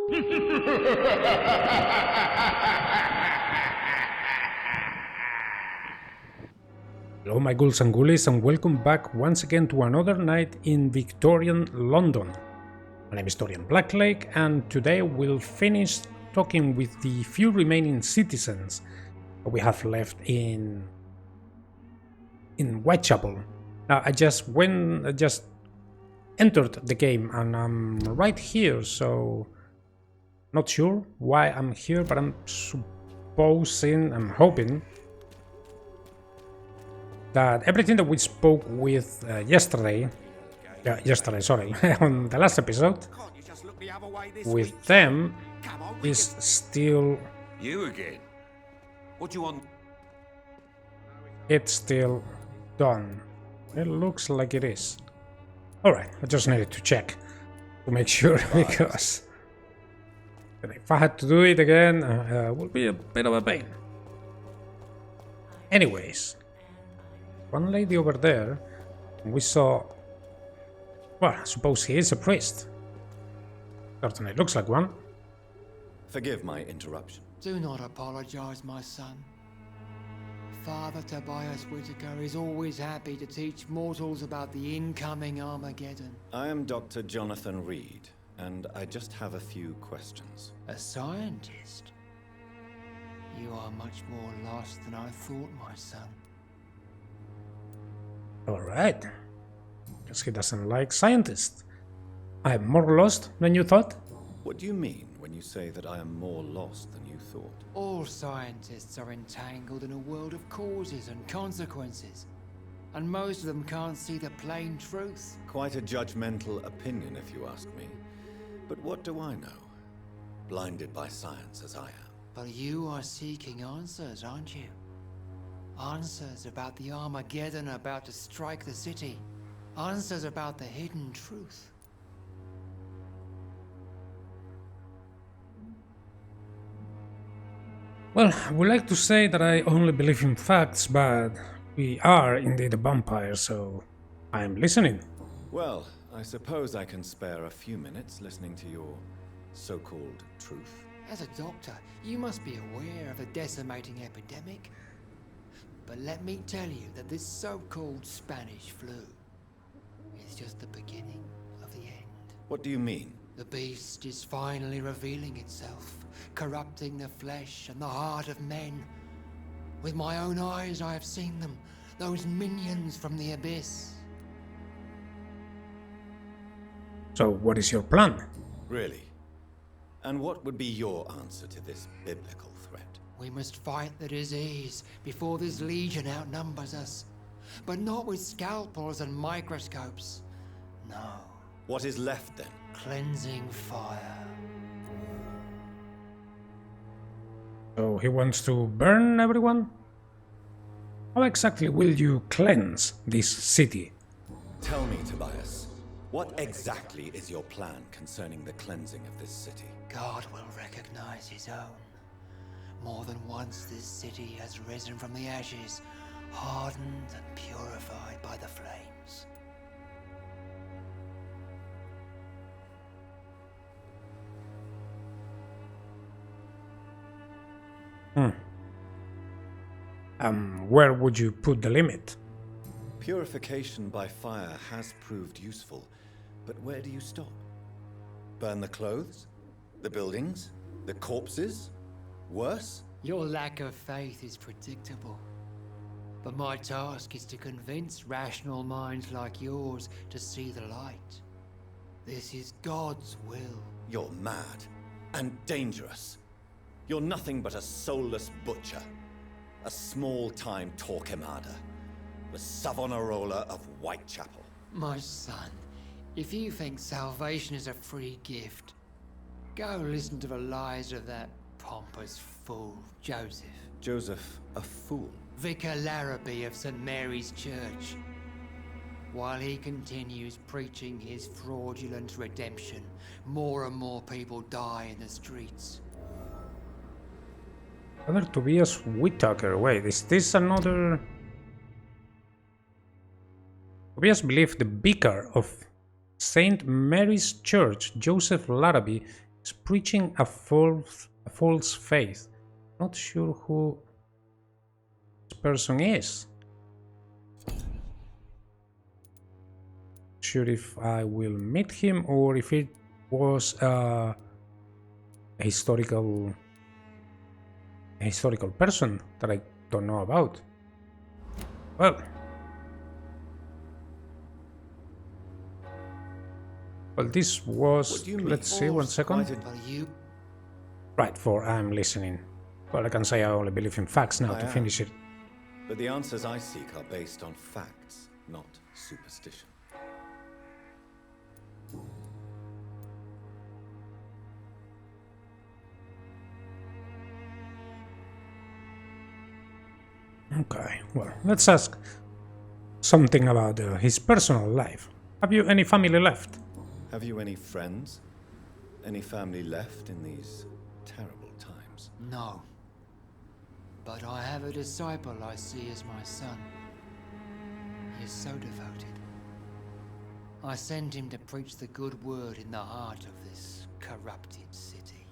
Hello my ghouls and ghoulies, and welcome back once again to another night in Victorian London. My name is Dorian Blacklake, and today we'll finish talking with the few remaining citizens we have left in Whitechapel. Now I just entered the game and I'm right here, so not sure why I'm here, but I'm hoping that everything that we spoke with yesterday, on the last episode, with them is still... You again? What do you want? It's still done. It looks like it is. Alright, I just needed to check to make sure, because if I had to do it again, it would be a bit of a pain. Anyways, one lady over there, we saw... Well, I suppose he is a priest. Certainly looks like one. Forgive my interruption. Do not apologize, my son. Father Tobias Whitaker is always happy to teach mortals about the incoming Armageddon. I am Dr. Jonathan Reid, and I just have a few questions. A scientist? You are much more lost than I thought, my son. Alright. Guess he doesn't like scientists. I'm more lost than you thought? What do you mean when you say that I am more lost than you thought? All scientists are entangled in a world of causes and consequences, and most of them can't see the plain truth. Quite a judgmental opinion, if you ask me. But what do I know? Blinded by science as I am. But you are seeking answers, aren't you? Answers about the Armageddon about to strike the city. Answers about the hidden truth. Well, I would like to say that I only believe in facts, but we are indeed a vampire, so I'm listening. Well, I suppose I can spare a few minutes listening to your so-called truth. As a doctor, you must be aware of the decimating epidemic. But let me tell you that this so-called Spanish flu is just the beginning of the end. What do you mean? The beast is finally revealing itself, corrupting the flesh and the heart of men. With my own eyes I have seen them, those minions from the abyss. So what is your plan? Really? And what would be your answer to this biblical threat? We must fight the disease before this legion outnumbers us. But not with scalpels and microscopes. No. What is left then? Cleansing fire. So he wants to burn everyone? How exactly will you cleanse this city? Tell me, Tobias, what exactly is your plan concerning the cleansing of this city? God will recognize his own. More than once this city has risen from the ashes, hardened and purified by the flames. Where would you put the limit? Purification by fire has proved useful, but where do you stop? Burn the clothes? The buildings? The corpses? Worse? Your lack of faith is predictable. But my task is to convince rational minds like yours to see the light. This is God's will. You're mad and dangerous. You're nothing but a soulless butcher. A small-time Torquemada. The Savonarola of Whitechapel. My son, if you think salvation is a free gift, go listen to the lies of that pompous fool, Joseph. Joseph, a fool? Vicar Larrabee of St. Mary's Church. While he continues preaching his fraudulent redemption, more and more people die in the streets. Father Tobias Whitaker. Wait, is this another... Tobias believed the vicar of St. Mary's Church, Joseph Larrabee, He's preaching a false faith. Not sure who this person is. Sure if I will meet him or if it was a historical person that I don't know about. Well, this was, let's see, 1 second. Right, for I'm listening. Well, I can say I only believe in facts now to finish it. But the answers I seek are based on facts, not superstition. Okay, well, let's ask something about his personal life. Have you any family left? Have you any friends? Any family left in these terrible times? No. But I have a disciple I see as my son. He is so devoted. I send him to preach the good word in the heart of this corrupted city.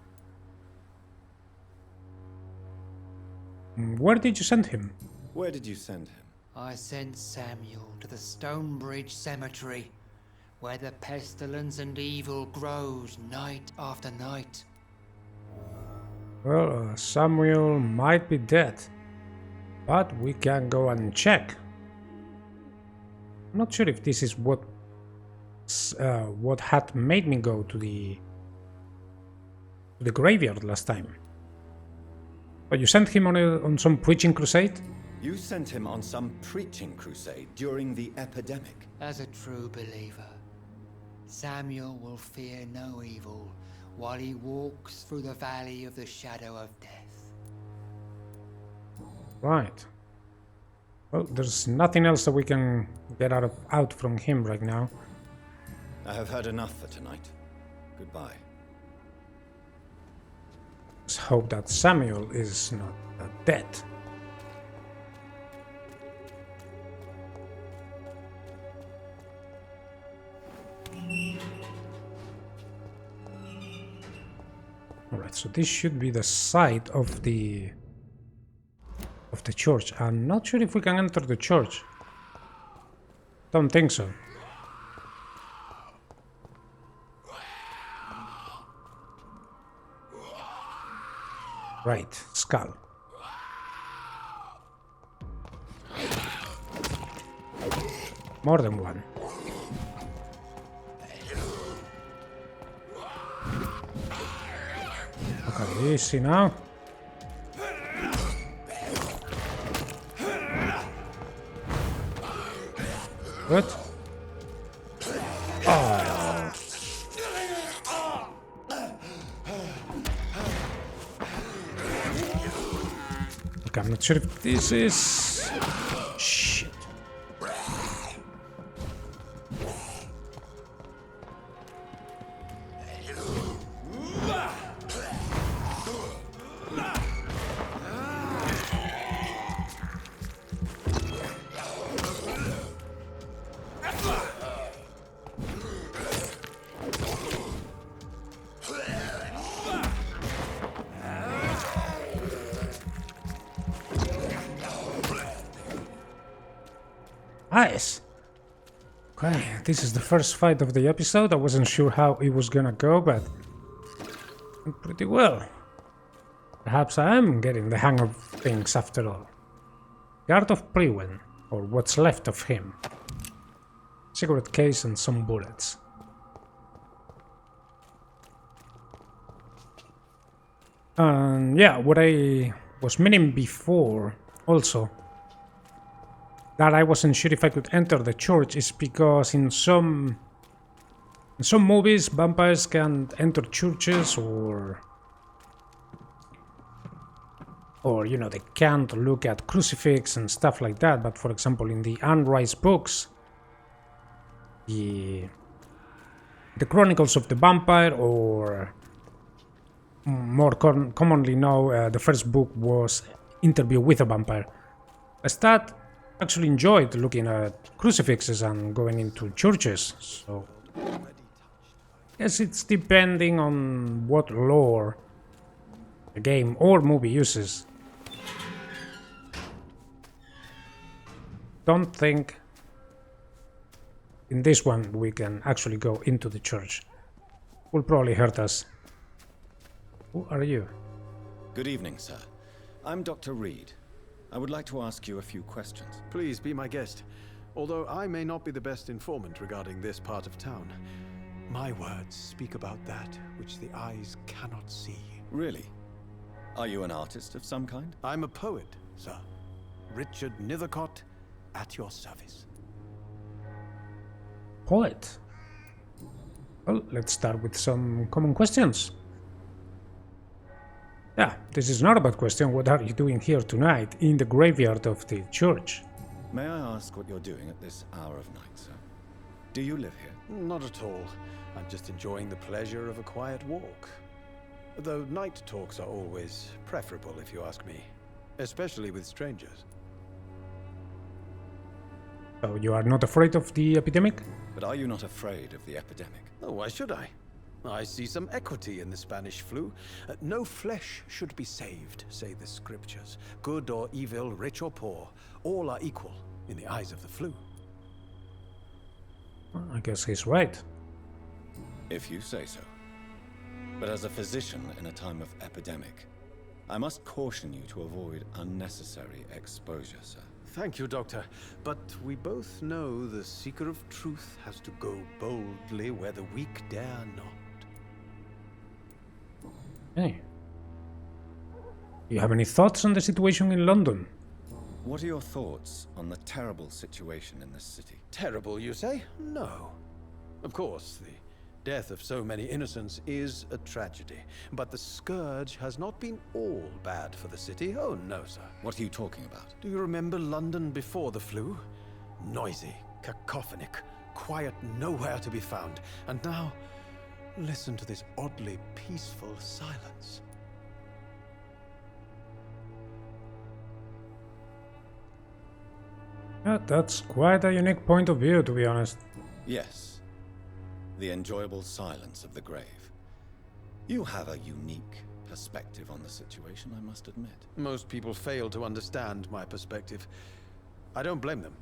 Where did you send him? Where did you send him? I sent Samuel to the Stonebridge cemetery, where the pestilence and evil grows night after night. Well, Samuel might be dead, but we can go and check. I'm not sure if this is what had made me go to the graveyard last time. But you sent him on some preaching crusade? You sent him on some preaching crusade during the epidemic. As a true believer, Samuel will fear no evil while he walks through the valley of the shadow of death. Right. Well, there's nothing else that we can get out from him right now. I have heard enough for tonight. Goodbye. Let's hope that Samuel is not dead. Alright, so this should be the site of the church. I'm not sure if we can enter the church. Don't think so. Right, skull. More than one. Okay, easy now. Good. Oh. Okay, I'm not sure if this is... Shit. Nice. Okay, this is the first fight of the episode. I wasn't sure how it was gonna go, but went pretty well. Perhaps I am getting the hang of things after all. Guard of Priwen, or what's left of him. Cigarette case and some bullets. And yeah, what I was meaning before also, that I wasn't sure if I could enter the church, is because in some movies vampires can enter churches or you know, they can't look at crucifix and stuff like that. But for example, in the Unrise books, the Chronicles of the Vampire, or more commonly known, the first book was Interview with a Vampire. Lestat actually enjoyed looking at crucifixes and going into churches, so Yes, it's depending on what lore the game or movie uses. Don't think in this one we can actually go into the church. Will probably hurt us. Who are you? Good evening, sir. I'm Dr. Reid. I would like to ask you a few questions. Please be my guest. Although I may not be the best informant regarding this part of town, my words speak about that which the eyes cannot see. Really? Are you an artist of some kind? I'm a poet, sir. Richard Nethercott, at your service. Poet. Well, let's start with some common questions. Yeah, this is not a bad question. What are you doing here tonight in the graveyard of the church? May I ask what you're doing at this hour of night, sir? Do you live here? Not at all. I'm just enjoying the pleasure of a quiet walk. Though night talks are always preferable, if you ask me. Especially with strangers. So you are not afraid of the epidemic? But are you not afraid of the epidemic? Oh, why should I? I see some equity in the Spanish flu. No flesh should be saved, say the scriptures. Good or evil, rich or poor, all are equal in the eyes of the flu. Well, I guess he's right. If you say so. But as a physician in a time of epidemic, I must caution you to avoid unnecessary exposure, sir. Thank you, Doctor. But we both know the seeker of truth has to go boldly where the weak dare not. Hey. Do you have any thoughts on the situation in London? What are your thoughts on the terrible situation in this city? Terrible, you say? No. Of course, the death of so many innocents is a tragedy. But the scourge has not been all bad for the city. Oh, no, sir. What are you talking about? Do you remember London before the flu? Noisy, cacophonic, quiet nowhere to be found. And now, listen to this oddly peaceful silence. Yeah, that's quite a unique point of view, to be honest. Yes. The enjoyable silence of the grave. You have a unique perspective on the situation, I must admit. Most people fail to understand my perspective. I don't blame them.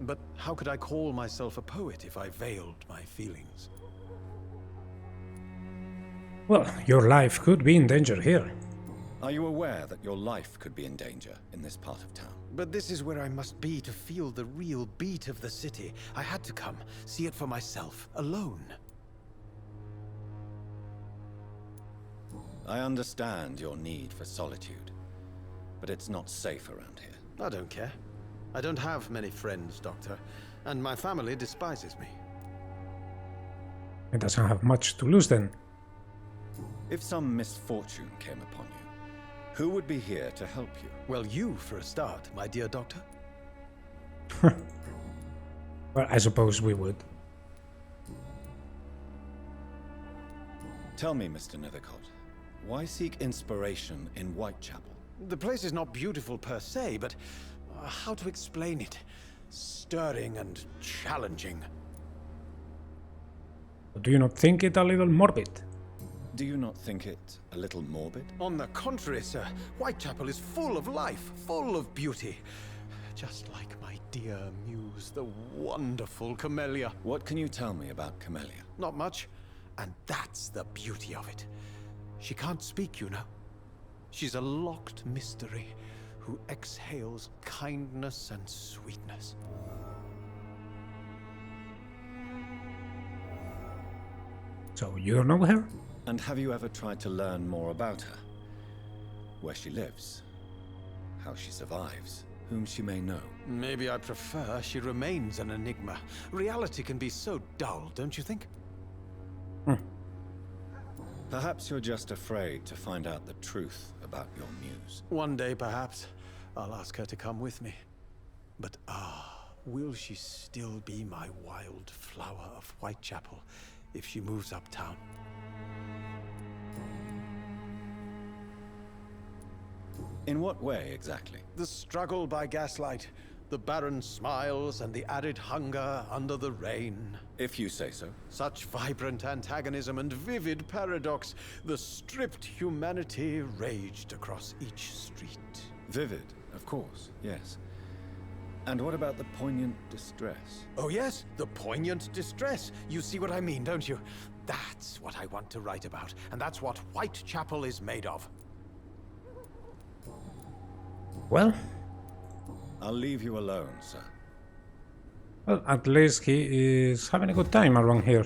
But how could I call myself a poet if I veiled my feelings? Well, your life could be in danger here. Are you aware that your life could be in danger in this part of town? But this is where I must be to feel the real beat of the city. I had to come, see it for myself, alone. I understand your need for solitude, but it's not safe around here. I don't care. I don't have many friends, Doctor, and my family despises me. It doesn't have much to lose then. If some misfortune came upon you, who would be here to help you? Well, you for a start, my dear Doctor. Well, I suppose we would. Tell me, Mr. Nethercott, why seek inspiration in Whitechapel? The place is not beautiful per se, but how to explain it? Stirring and challenging. Do you not think it a little morbid? Do you not think it a little morbid? On the contrary, sir, Whitechapel is full of life, full of beauty. Just like my dear muse, the wonderful Camellia. What can you tell me about Camellia? Not much, and that's the beauty of it. She can't speak, you know. She's a locked mystery who exhales kindness and sweetness. So you don't know her? And have you ever tried to learn more about her? Where she lives, how she survives, whom she may know? Maybe I prefer she remains an enigma. Reality can be so dull, don't you think? Perhaps you're just afraid to find out the truth about your muse. One day, perhaps, I'll ask her to come with me. But will she still be my wild flower of Whitechapel if she moves uptown? In what way, exactly? The struggle by gaslight, The barren smiles and the added hunger under the rain. If you say so. Such vibrant antagonism and vivid paradox. The stripped humanity raged across each street. Vivid, of course, yes. And what about the poignant distress? Oh yes, the poignant distress. You see what I mean, don't you? That's what I want to write about, and that's what Whitechapel is made of. Well, I'll leave you alone, sir. well, at least he is having a good time around here.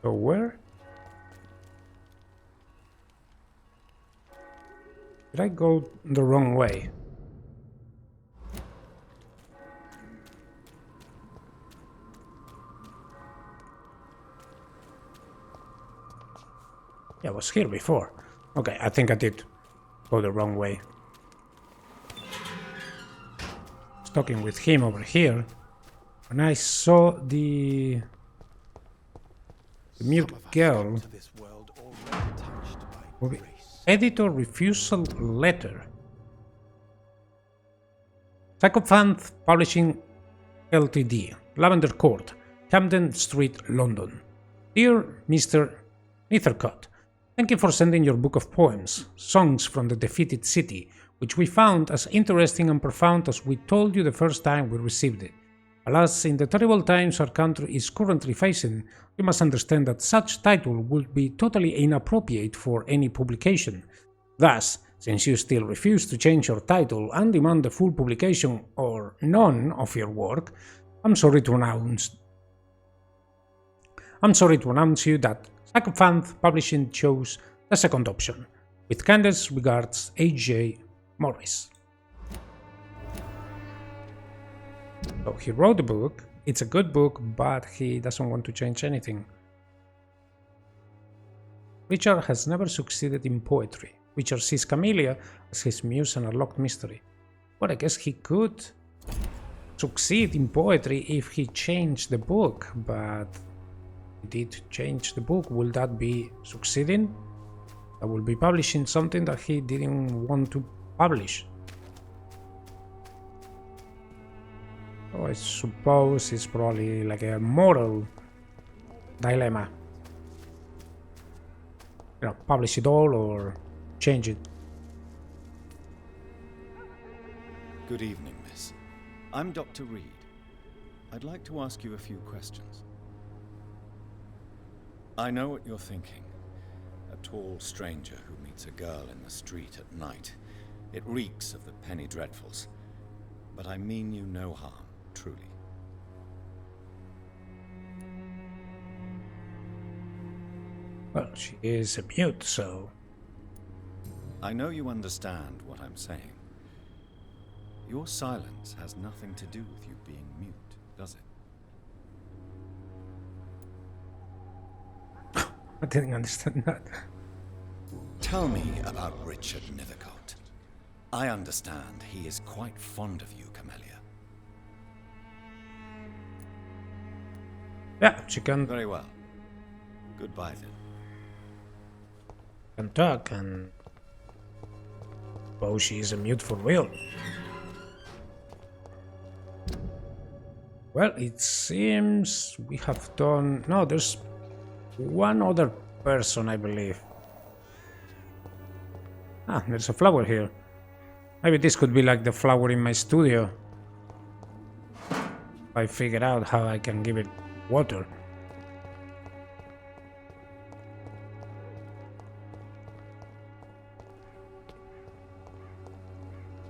So where? Did I go the wrong way? Yeah, I was here before. Okay, I think I did go the wrong way. I was talking with him over here, and I saw the mute girl. Editor refusal letter. Psychophant Publishing Ltd. Lavender Court, Camden Street, London. Dear Mr. Nethercutt, thank you for sending your book of poems, Songs from the Defeated City, which we found as interesting and profound as we told you the first time we received it. Alas, in the terrible times our country is currently facing, you must understand that such title would be totally inappropriate for any publication. Thus, since you still refuse to change your title and demand the full publication or none of your work, I'm sorry to announce you that Psychophant Publishing chose the second option. With kindest regards, H.J. Morris. So he wrote the book. It's a good book, but he doesn't want to change anything. Richard has never succeeded in poetry. Richard sees Camellia as his muse and unlocked mystery. Well, I guess he could succeed in poetry if he changed the book, but he did change the book. Will that be succeeding? That will be publishing something that he didn't want to publish. So I suppose it's probably like a moral dilemma. You know, publish it all or change it. Good evening, miss. I'm Dr. Reid. I'd like to ask you a few questions. I know what you're thinking. A tall stranger who meets a girl in the street at night. It reeks of the penny dreadfuls. But I mean you no harm, truly. Well, she is a mute, so... I know you understand what I'm saying. Your silence has nothing to do with you being mute, does it? I didn't understand that. Tell me about Richard Nethercutt. I understand he is quite fond of you, Camellia. Yeah, she can Very well. Goodbye then. talk, and... well, she is a mute for real. Well, it seems we have done... no, there's one other person, I believe. Ah, there's a flower here. Maybe this could be like the flower in my studio. If I figure out how I can give it water.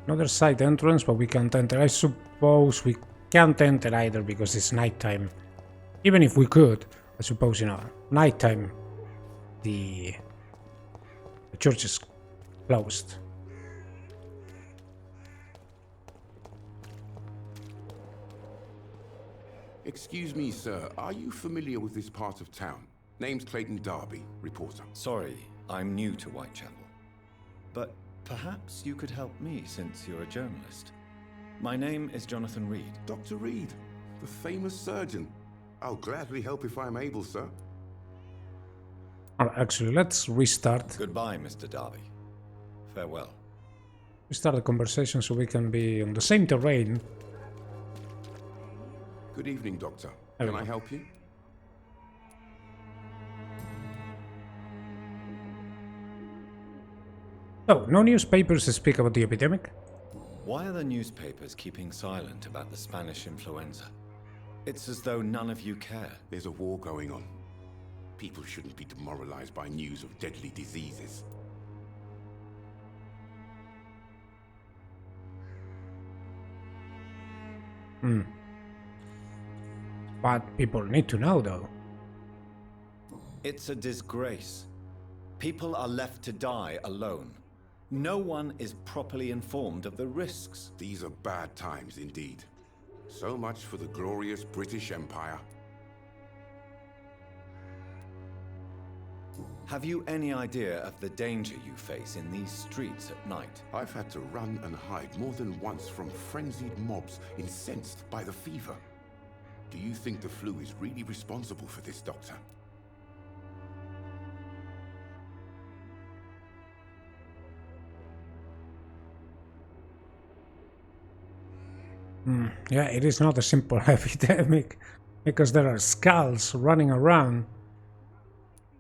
Another side entrance, but we can't enter. I suppose we can't enter either because it's nighttime. Even if we could, I suppose, you know, nighttime, the church is closed. Excuse me, sir. Are you familiar with this part of town? Name's Clayton Darby, reporter. Sorry, I'm new to Whitechapel. But perhaps you could help me since you're a journalist. My name is Jonathan Reid. Dr. Reid, the famous surgeon. I'll gladly help if I'm able, sir. Alright, actually, let's restart. Goodbye, Mr. Darby. Farewell. Restart the conversation so we can be on the same terrain. Good evening, Doctor. There Can we I go. help you? Oh, no newspapers speak about the epidemic? Why are the newspapers keeping silent about the Spanish influenza? It's as though none of you care. There's a war going on. People shouldn't be demoralized by news of deadly diseases. But people need to know, though. It's a disgrace. People are left to die alone. No one is properly informed of the risks. These are bad times indeed. So much for the glorious British Empire. Have you any idea of the danger you face in these streets at night? I've had to run and hide more than once from frenzied mobs incensed by the fever. Do you think the flu is really responsible for this, Doctor? Yeah, it is not a simple epidemic, because there are skals running around.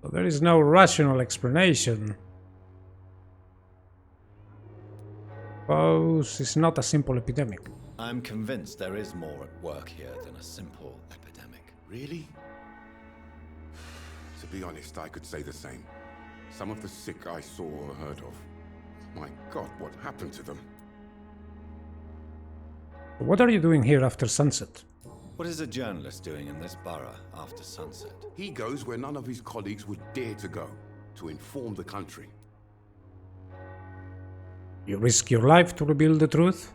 So there is no rational explanation. Suppose it's not a simple epidemic. I'm convinced there is more at work here than a simple epidemic. Really? To be honest, I could say the same. Some of the sick I saw or heard of. My God, what happened to them? What are you doing here after sunset? What is a journalist doing in this borough after sunset? He goes where none of his colleagues would dare to go, to inform the country. You risk your life to reveal the truth?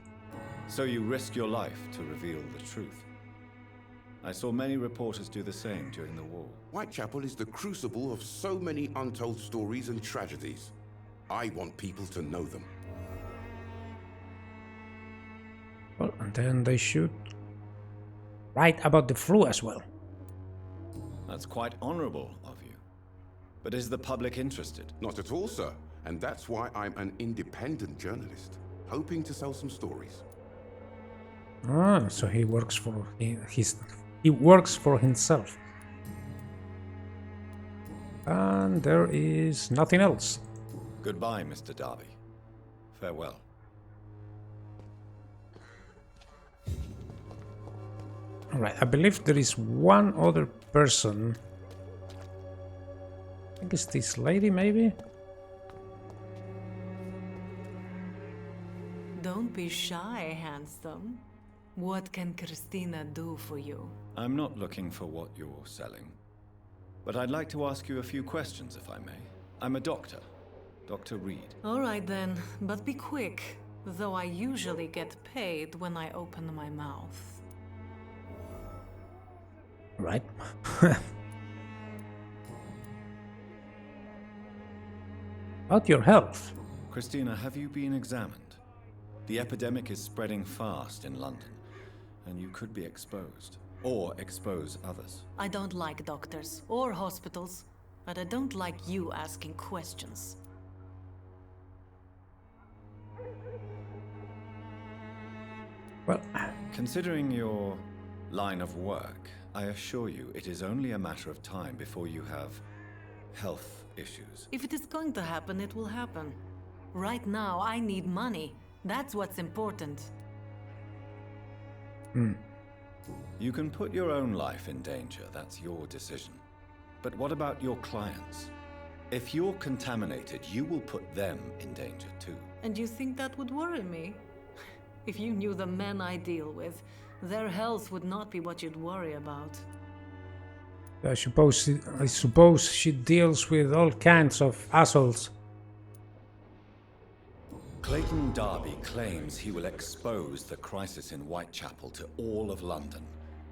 So you risk your life to reveal the truth. I saw many reporters do the same during the war. Whitechapel is the crucible of so many untold stories and tragedies. I want people to know them. Well, and then they should write about the flu as well. That's quite honorable of you. But is the public interested? Not at all, sir. And that's why I'm an independent journalist, hoping to sell some stories. Ah, so he works for he works for himself. And there is nothing else. Goodbye, Mr. Darby. Farewell. Alright, I believe there is one other person. I think it's this lady, maybe? Don't be shy, handsome. What can Christina do for you? I'm not looking for what you're selling. But I'd like to ask you a few questions, if I may. I'm a doctor. Dr. Reid. All right then, but be quick, though I usually get paid when I open my mouth. Right. About your health. Christina, have you been examined? The epidemic is spreading fast in London, and you could be exposed. Or expose others. I don't like doctors or hospitals, but I don't like you asking questions. Well, Considering your line of work, I assure you it is only a matter of time before you have health issues. If it is going to happen, it will happen. Right now, I need money. That's what's important. You can put your own life in danger, that's your decision. But what about your clients? If you're contaminated, you will put them in danger too. And you think that would worry me? If you knew the men I deal with, their health would not be what you'd worry about. I suppose she deals with all kinds of assholes. Clayton Darby claims he will expose the crisis in Whitechapel to all of London.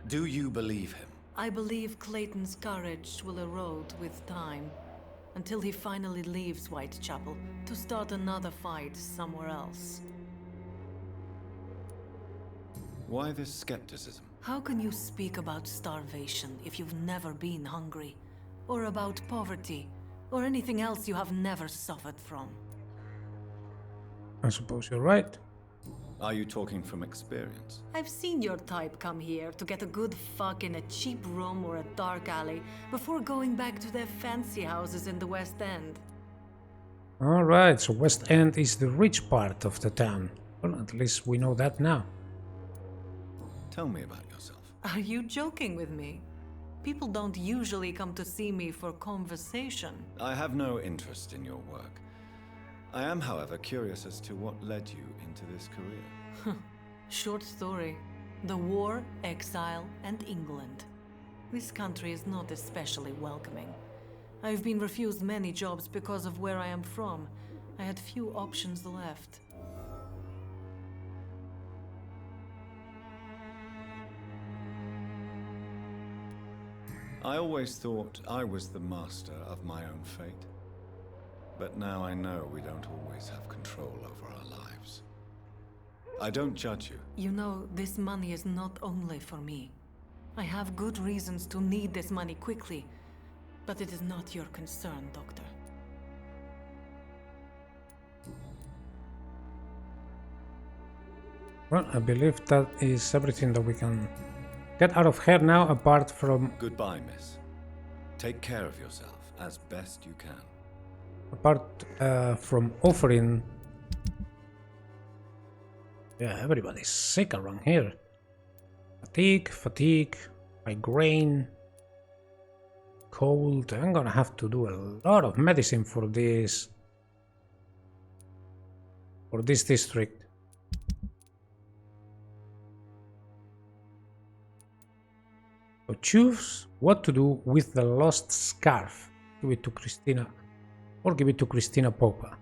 Do you believe him? I believe Clayton's courage will erode with time, until he finally leaves Whitechapel to start another fight somewhere else. Why this skepticism? How can you speak about starvation if you've never been hungry? Or about poverty? Or anything else you have never suffered from? I suppose you're right. Are you talking from experience? I've seen your type come here to get a good fuck in a cheap room or a dark alley before going back to their fancy houses in the West End. Alright, so West End is the rich part of the town. Well, at least we know that now. Tell me about yourself. Are you joking with me? People don't usually come to see me for conversation. I have no interest in your work. I am, however, curious as to what led you into this career. Short story. The war, exile, and England. This country is not especially welcoming. I've been refused many jobs because of where I am from. I had few options left. I always thought I was the master of my own fate. But now I know we don't always have control over our lives. I don't judge you. You know, this money is not only for me. I have good reasons to need this money quickly, but it is not your concern, Doctor. Well, I believe that is everything that we can get out of her now, apart from... Goodbye, miss. Take care of yourself as best you can. Apart from offering... Yeah, everybody's sick around here. Fatigue, migraine, cold. I'm gonna have to do a lot of medicine for this district. So choose what to do with the lost scarf. Give it to Christina, or give it to Christina Popa.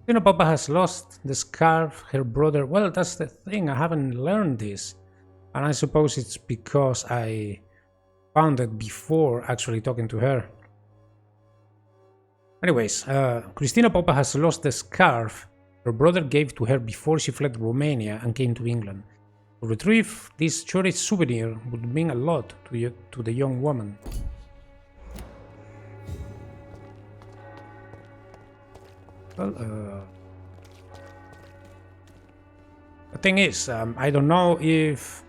Christina Popa has lost the scarf, her brother. Well, that's the thing, I haven't learned this. And I suppose it's because I found it before actually talking to her. Anyways, Christina Popa has lost the scarf her brother gave to her before she fled Romania and came to England. To retrieve this cherished souvenir would mean a lot to the young woman. Well, the thing is, I don't know if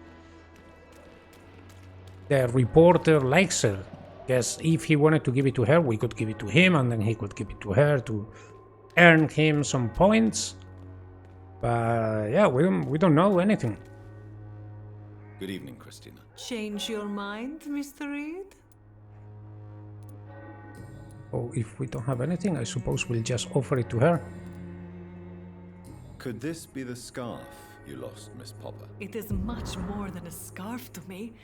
the reporter likes her. Yes, if he wanted to give it to her, we could give it to him, and then he could give it to her to earn him some points. But yeah, we don't know anything. Good evening, Christina. Change your mind, Mr. Reid? Oh, if we don't have anything, I suppose we'll just offer it to her. Could this be the scarf you lost, Miss Popper? It is much more than a scarf to me.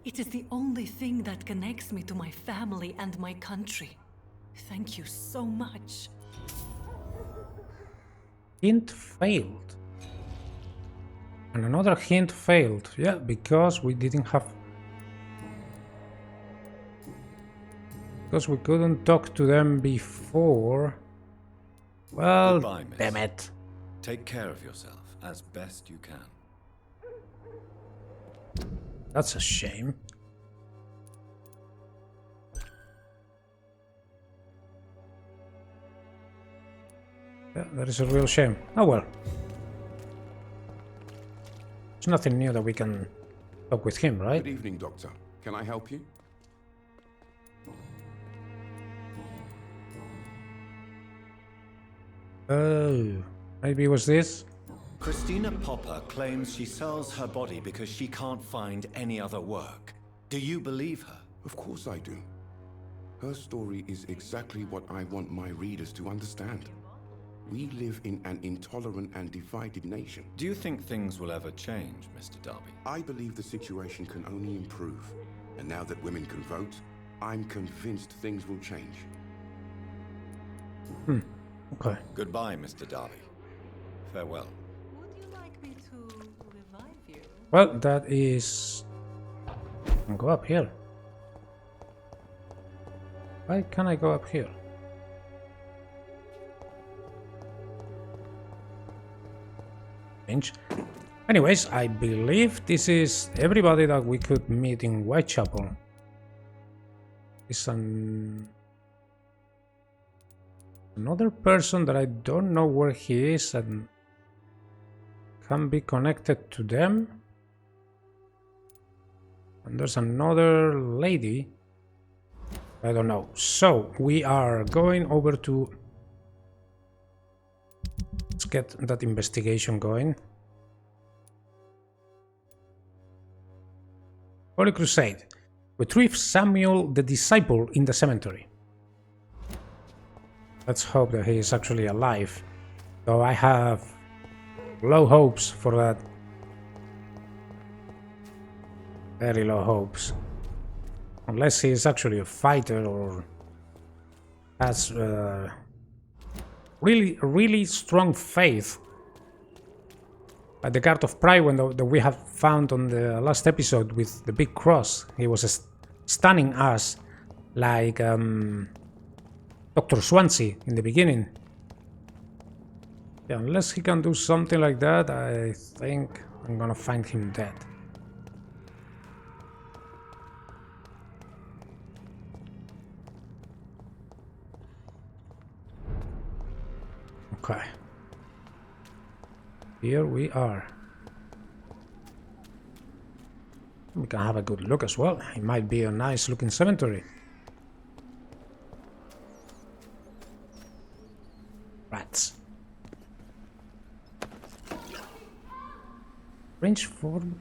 It is the only thing that connects me to my family and my country. Thank you so much. Hint failed. And another hint failed. Yeah, because we didn't have... Because we couldn't talk to them before. Well, Goodbye, miss. damn it. Take care of yourself as best you can. That's a shame. Yeah, that is a real shame. Oh well. There's nothing new that we can talk with him, right? Good evening, Doctor. Can I help you? Oh, maybe it was this? Christina Popper claims she sells her body because she can't find any other work. Do you believe her? Of course I do. Her story is exactly what I want my readers to understand. We live in an intolerant and divided nation. Do you think things will ever change, Mr. Darby? I believe the situation can only improve. And now that women can vote, I'm convinced things will change. Okay. Goodbye, Mr. Darby. Farewell. Would you like me to revive you? Well, that is... I can go up here. Why can't I go up here? Strange. Anyways, I believe this is everybody that we could meet in Whitechapel. It's another person that I don't know where he is and can be connected to them. And there's another lady. I don't know. So we are going over to... Let's get that investigation going. Holy Crusade. Retrieve Samuel the Disciple in the cemetery. Let's hope that he is actually alive. Though I have low hopes for that. Very low hopes. Unless he is actually a fighter or has really strong faith. At the Guard of Pride, when that we have found on the last episode with the big cross, he was stunning us like Dr. Swansea in the beginning. Yeah, unless he can do something like that, I think I'm gonna find him dead. Okay. Here we are. We can have a good look as well. It might be a nice looking cemetery. Rats. Strange form.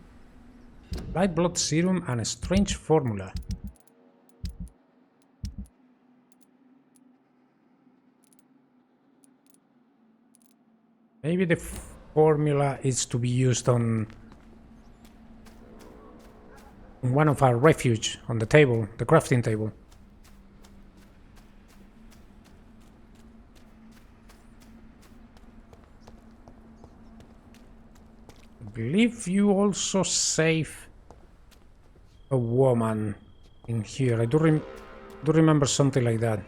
Light blood serum and a strange formula. Maybe the formula is to be used on one of our refuge on the table, the crafting table. I believe you also save a woman in here. I do remember something like that.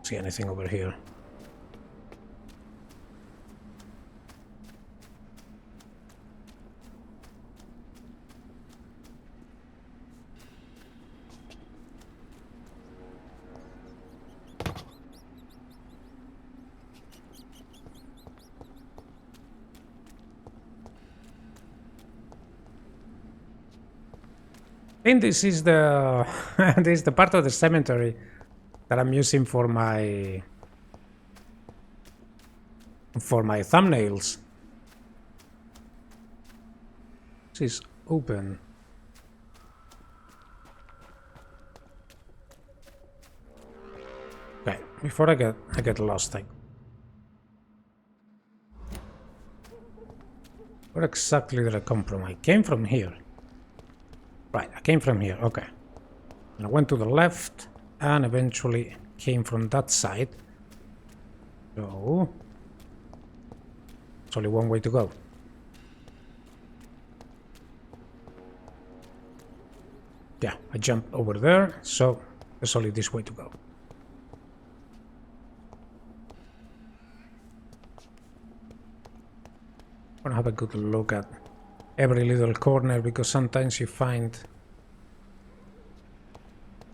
See anything over here? I think this is the this is the part of the cemetery that I'm using for my thumbnails. This is open. Okay, before I get lost, where exactly did I come from? I came from here. Right, I came from here, okay. And I went to the left and eventually came from that side. So there's only one way to go. Yeah, I jumped over there, so there's only this way to go. I'm gonna have a good look at every little corner, because sometimes you find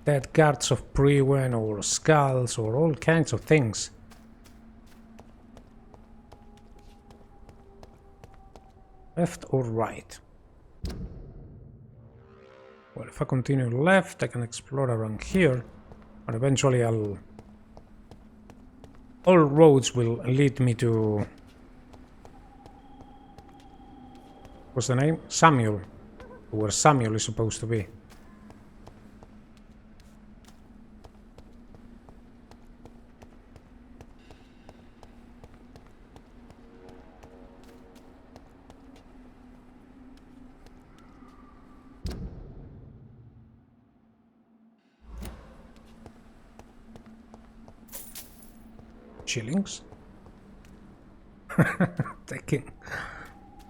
dead guards of Priwen or skals or all kinds of things. Left or right? Well, if I continue left, I can explore around here, but eventually all roads will lead me to... What's the name? Samuel. Where Samuel is supposed to be. Shillings? Taking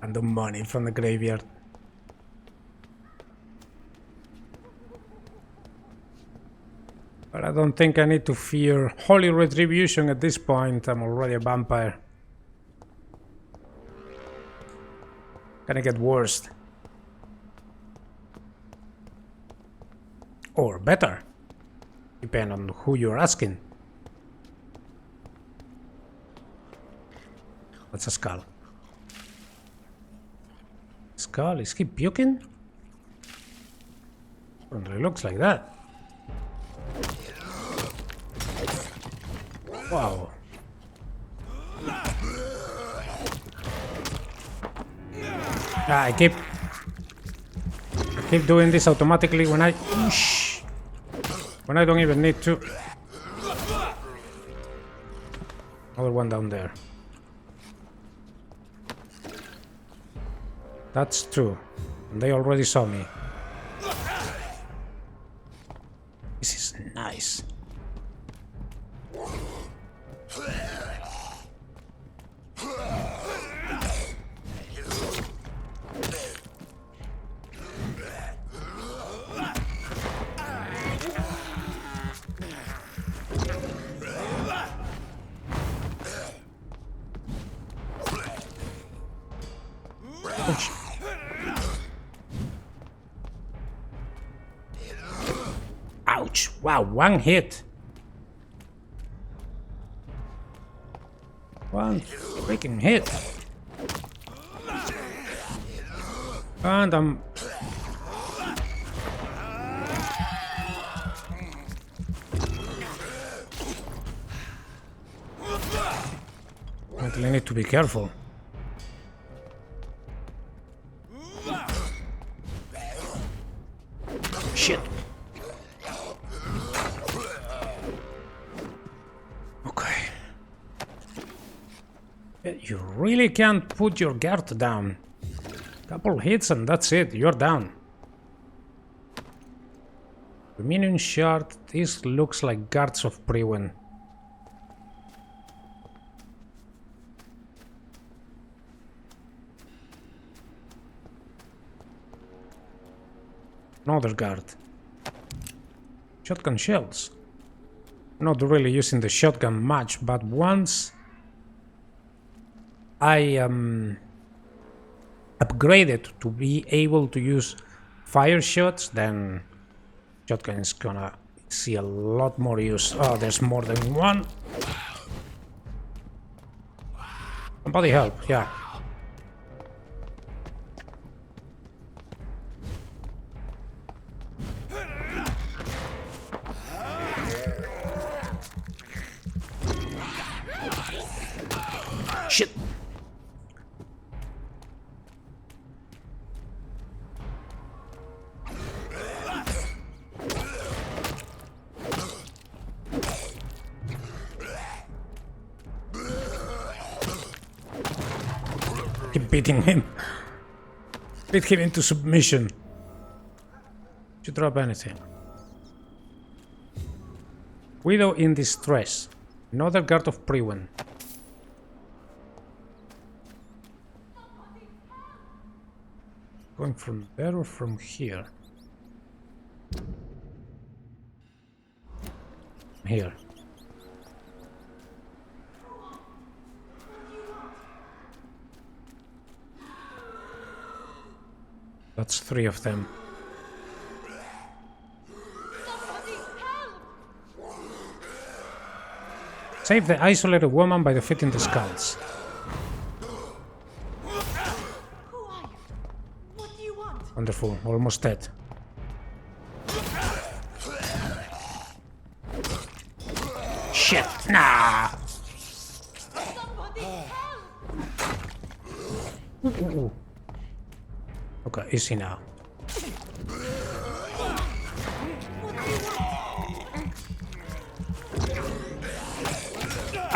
and the money from the graveyard. But I don't think I need to fear holy retribution at this point. I'm already a vampire. Gonna get worse. Or better. Depending on who you're asking. What's a skull? Skull? Is he puking? It looks like that. Wow. I keep doing this automatically when I don't even need to. Another one down there. That's true. And they already saw me. This is nice. Ouch! Wow, one hit. One freaking hit. And I'm... I need to be careful. Shit. Okay. You really can't put your guard down. Couple hits and that's it, you're down. Minion shard, this looks like guards of Priwen. Another guard. Shotgun shells. Not really using the shotgun much, but once I upgraded to be able to use fire shots, then shotgun is gonna see a lot more use. Oh, there's more than one. Somebody help, yeah. Shit. Keep beating him. Beat him into submission. Did you drop anything? Widow in distress. Another guard of Priwen. Going from there or from here? Here. That's 3 of them. Save the isolated woman by defeating the skals. Wonderful, almost dead. Shit, nah! Ooh. Okay, easy now.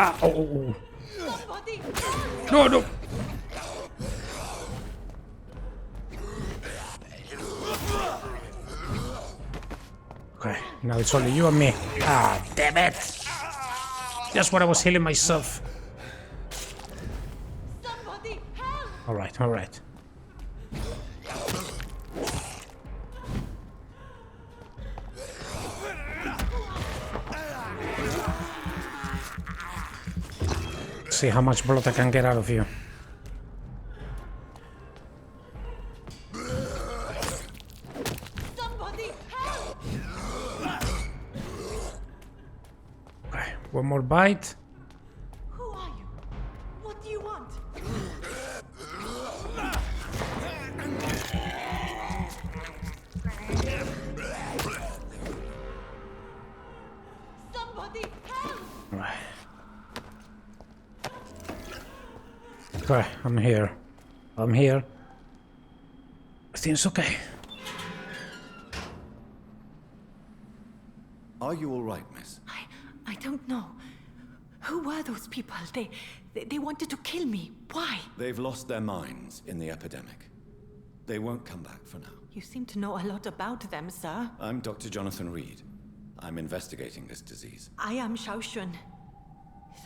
Ah, oh. No, no! Okay, now it's only you and me. Ah, damn it! Just when I was healing myself. Alright, alright. see how much blood I can get out of you. Somebody help! Okay, one more bite. Who are you? What do you want? Somebody help! Right. Okay, I'm here. I'm here. Everything's okay. Are you all right, miss? I don't know. Who were those people? They wanted to kill me. Why? They've lost their minds in the epidemic. They won't come back for now. You seem to know a lot about them, sir. I'm Dr. Jonathan Reid. I'm investigating this disease. I am Shaoshun.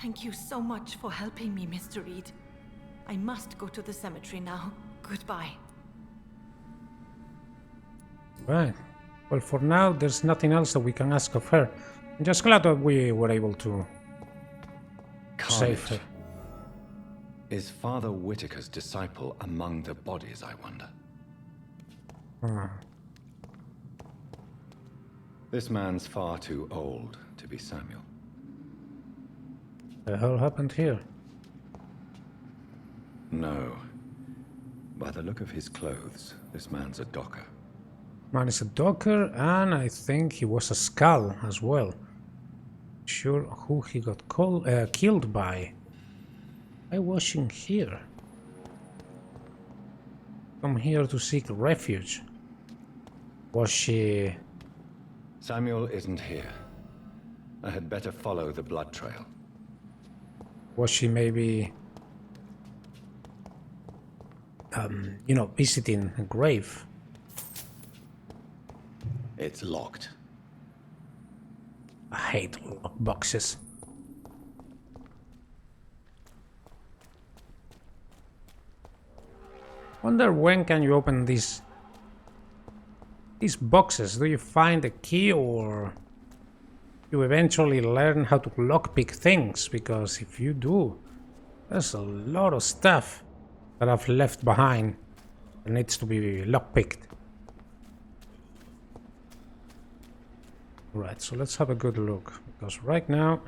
Thank you so much for helping me, Mr. Reid. I must go to the cemetery now. Goodbye. Right. Well, for now, there's nothing else that we can ask of her. I'm just glad that we were able to save her. Is Father Whitaker's disciple among the bodies, I wonder? This man's far too old to be Samuel. The hell happened here? No. By the look of his clothes, this man's a docker. Man is a docker, and I think he was a skull as well. Sure who he got killed by. Why was he here? Come here to seek refuge. Was she... Samuel isn't here. I had better follow the blood trail. Was she maybe... you know, visiting a grave? It's locked. I hate lock boxes. Wonder when can you open these boxes? Do you find a key, or you eventually learn how to lockpick things? Because if you do, there's a lot of stuff that I've left behind that needs to be lockpicked. Right, so let's have a good look, because right now...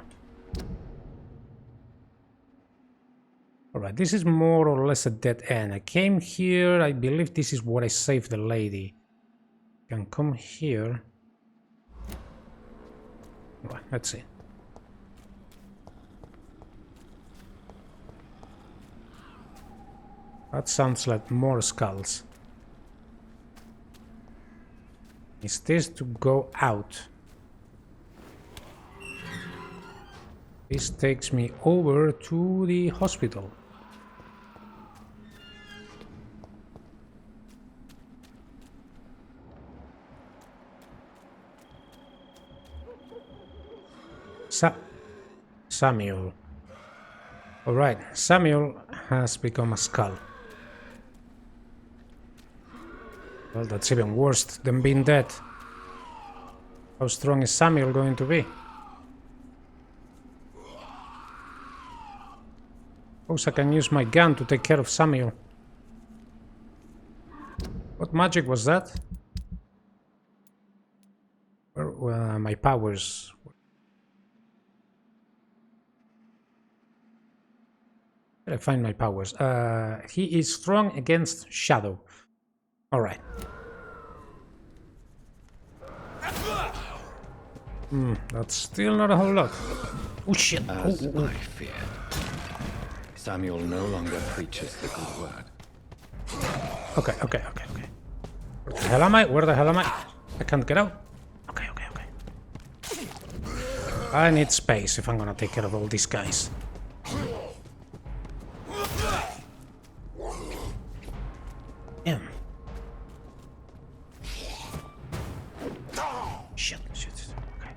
Alright, this is more or less a dead end. I came here, I believe this is where I saved the lady. Can come here. Alright, let's see. That sounds like more skulls. Is this to go out? This takes me over to the hospital. Samuel. Alright, Samuel has become a skull. Well, that's even worse than being dead. How strong is Samuel going to be? Suppose I can use my gun to take care of Samuel. What magic was that? Where were my powers? Where did I find my powers? He is strong against shadow. Alright. That's still not a whole lot. Oh shit. As I feared. Samuel no longer preaches the good word. Okay. Where the hell am I? Where the hell am I? I can't get out. Okay. I need space if I'm gonna take care of all these guys. Damn. Shit. Okay.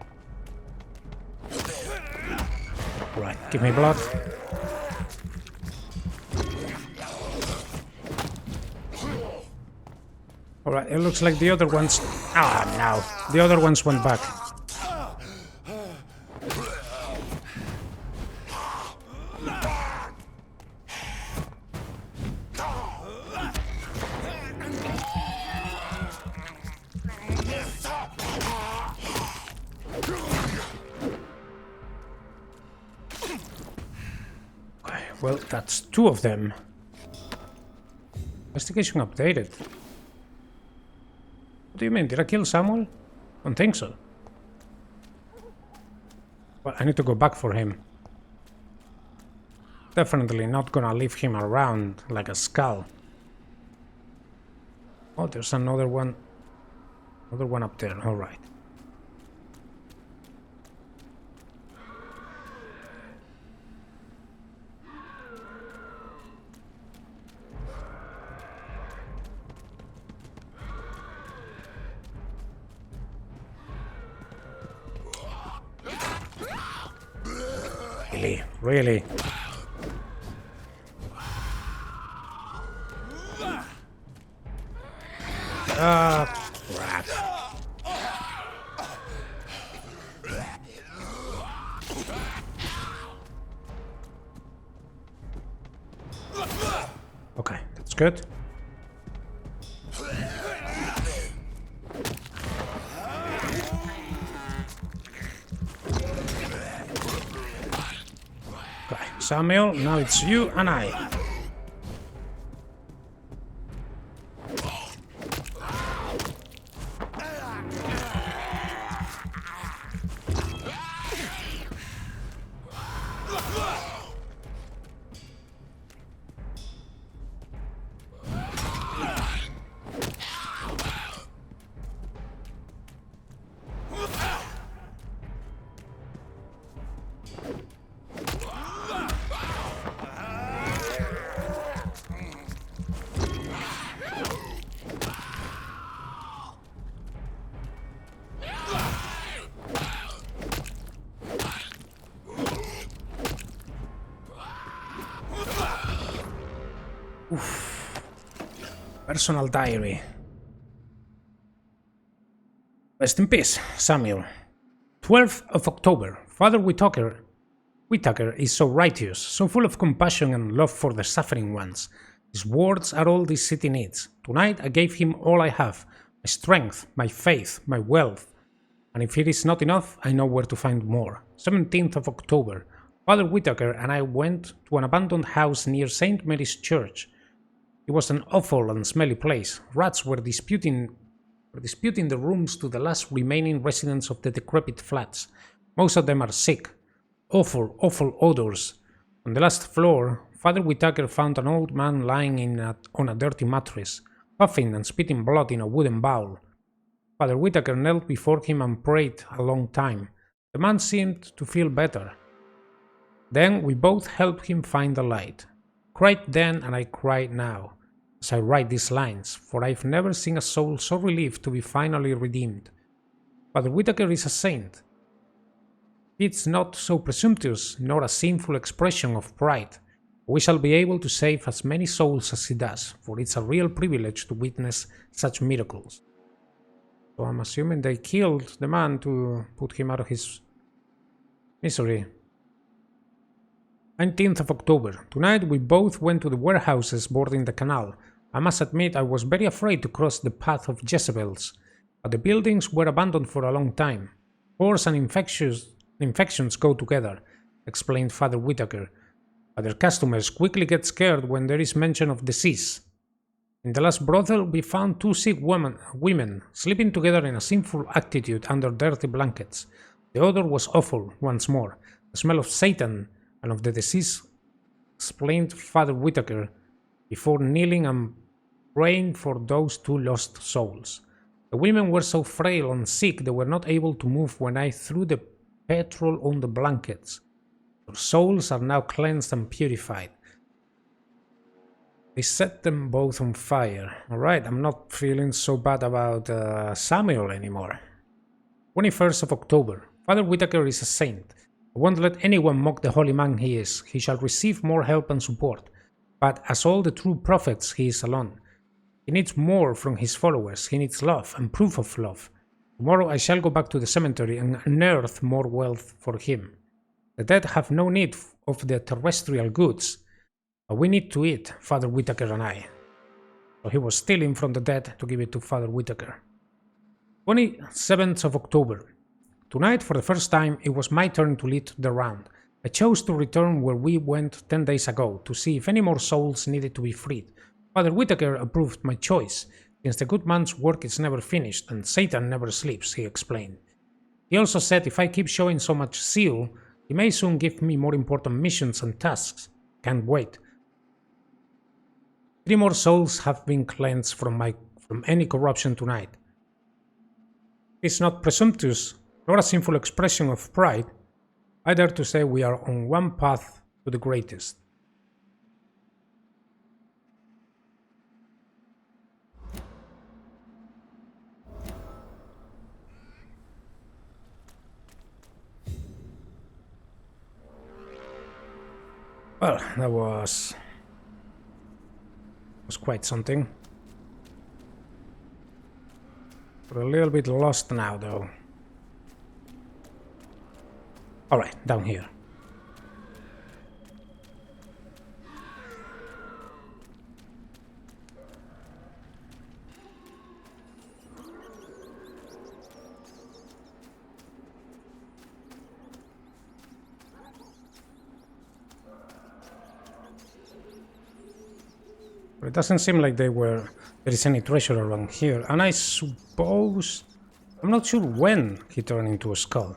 Right, give me blood. Alright, it looks like the other ones... Ah, no. The other ones went back. well, that's 2 of them. Investigation updated. What do you mean? Did I kill Samuel? Don't think so. Well, I need to go back for him. Definitely not gonna leave him around like a skull. Oh, there's another one. Another one up there. All right. Really? Really? Crap. Okay, that's good. Okay, Samuel, now it's you and I. Personal diary. Rest in peace, Samuel. 12th of October. Father Whitaker is so righteous, so full of compassion and love for the suffering ones. His words are all this city needs. Tonight I gave him all I have, my strength, my faith, my wealth. And if it is not enough, I know where to find more. 17th of October. Father Whitaker and I went to an abandoned house near St. Mary's Church. It was an awful and smelly place. Rats were disputing the rooms to the last remaining residents of the decrepit flats. Most of them are sick. Awful, awful odors. On the last floor, Father Whitaker found an old man lying on a dirty mattress, puffing and spitting blood in a wooden bowl. Father Whitaker knelt before him and prayed a long time. The man seemed to feel better. Then we both helped him find the light. Cried then and I cried now, as I write these lines, for I've never seen a soul so relieved to be finally redeemed. Father Whitaker is a saint. It's not so presumptuous, nor a sinful expression of pride. We shall be able to save as many souls as he does, for it's a real privilege to witness such miracles. So I'm assuming they killed the man to put him out of his misery. 19th of October. Tonight we both went to the warehouses bordering the canal. I must admit I was very afraid to cross the path of Jezebels, but the buildings were abandoned for a long time. Wars and infections go together, explained Father Whitaker. Other customers quickly get scared when there is mention of disease. In the last brothel we found 2 sick women sleeping together in a sinful attitude under dirty blankets. The odor was awful, once more. The smell of Satan and of the disease, explained Father Whitaker, before kneeling and praying for those 2 lost souls. The women were so frail and sick they were not able to move when I threw the petrol on the blankets. Their souls are now cleansed and purified. They set them both on fire. Alright, I'm not feeling so bad about Samuel anymore. 21st of October. Father Whitaker is a saint. I won't let anyone mock the holy man he is. He shall receive more help and support. But as all the true prophets, he is alone. He needs more from his followers. He needs love and proof of love. Tomorrow I shall go back to the cemetery and unearth more wealth for him. The dead have no need of the terrestrial goods, but we need to eat, Father Whitaker and I. So he was stealing from the dead to give it to Father Whitaker. 27th of October. Tonight, for the first time, it was my turn to lead the round. I I chose to return where we went 10 days ago to see if any more souls needed to be freed. Father Whitaker approved my choice, since the good man's work is never finished and Satan never sleeps, he explained. He also said if I keep showing so much zeal, he may soon give me more important missions and tasks. Can't wait. 3 more souls have been cleansed from any corruption tonight. It's not presumptuous, nor a sinful expression of pride. I dare to say we are on one path to the greatest. Well, that was quite something. We're a little bit lost now, though. Alright, down here. But it doesn't seem like there is any treasure around here, and I suppose I'm not sure when he turned into a skull.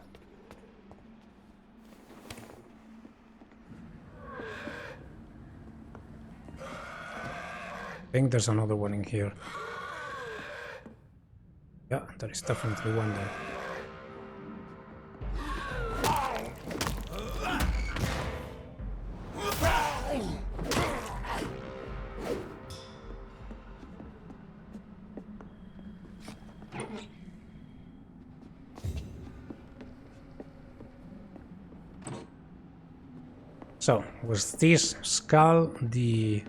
I think there's another one in here. Yeah, there is definitely one there. So, was this skull the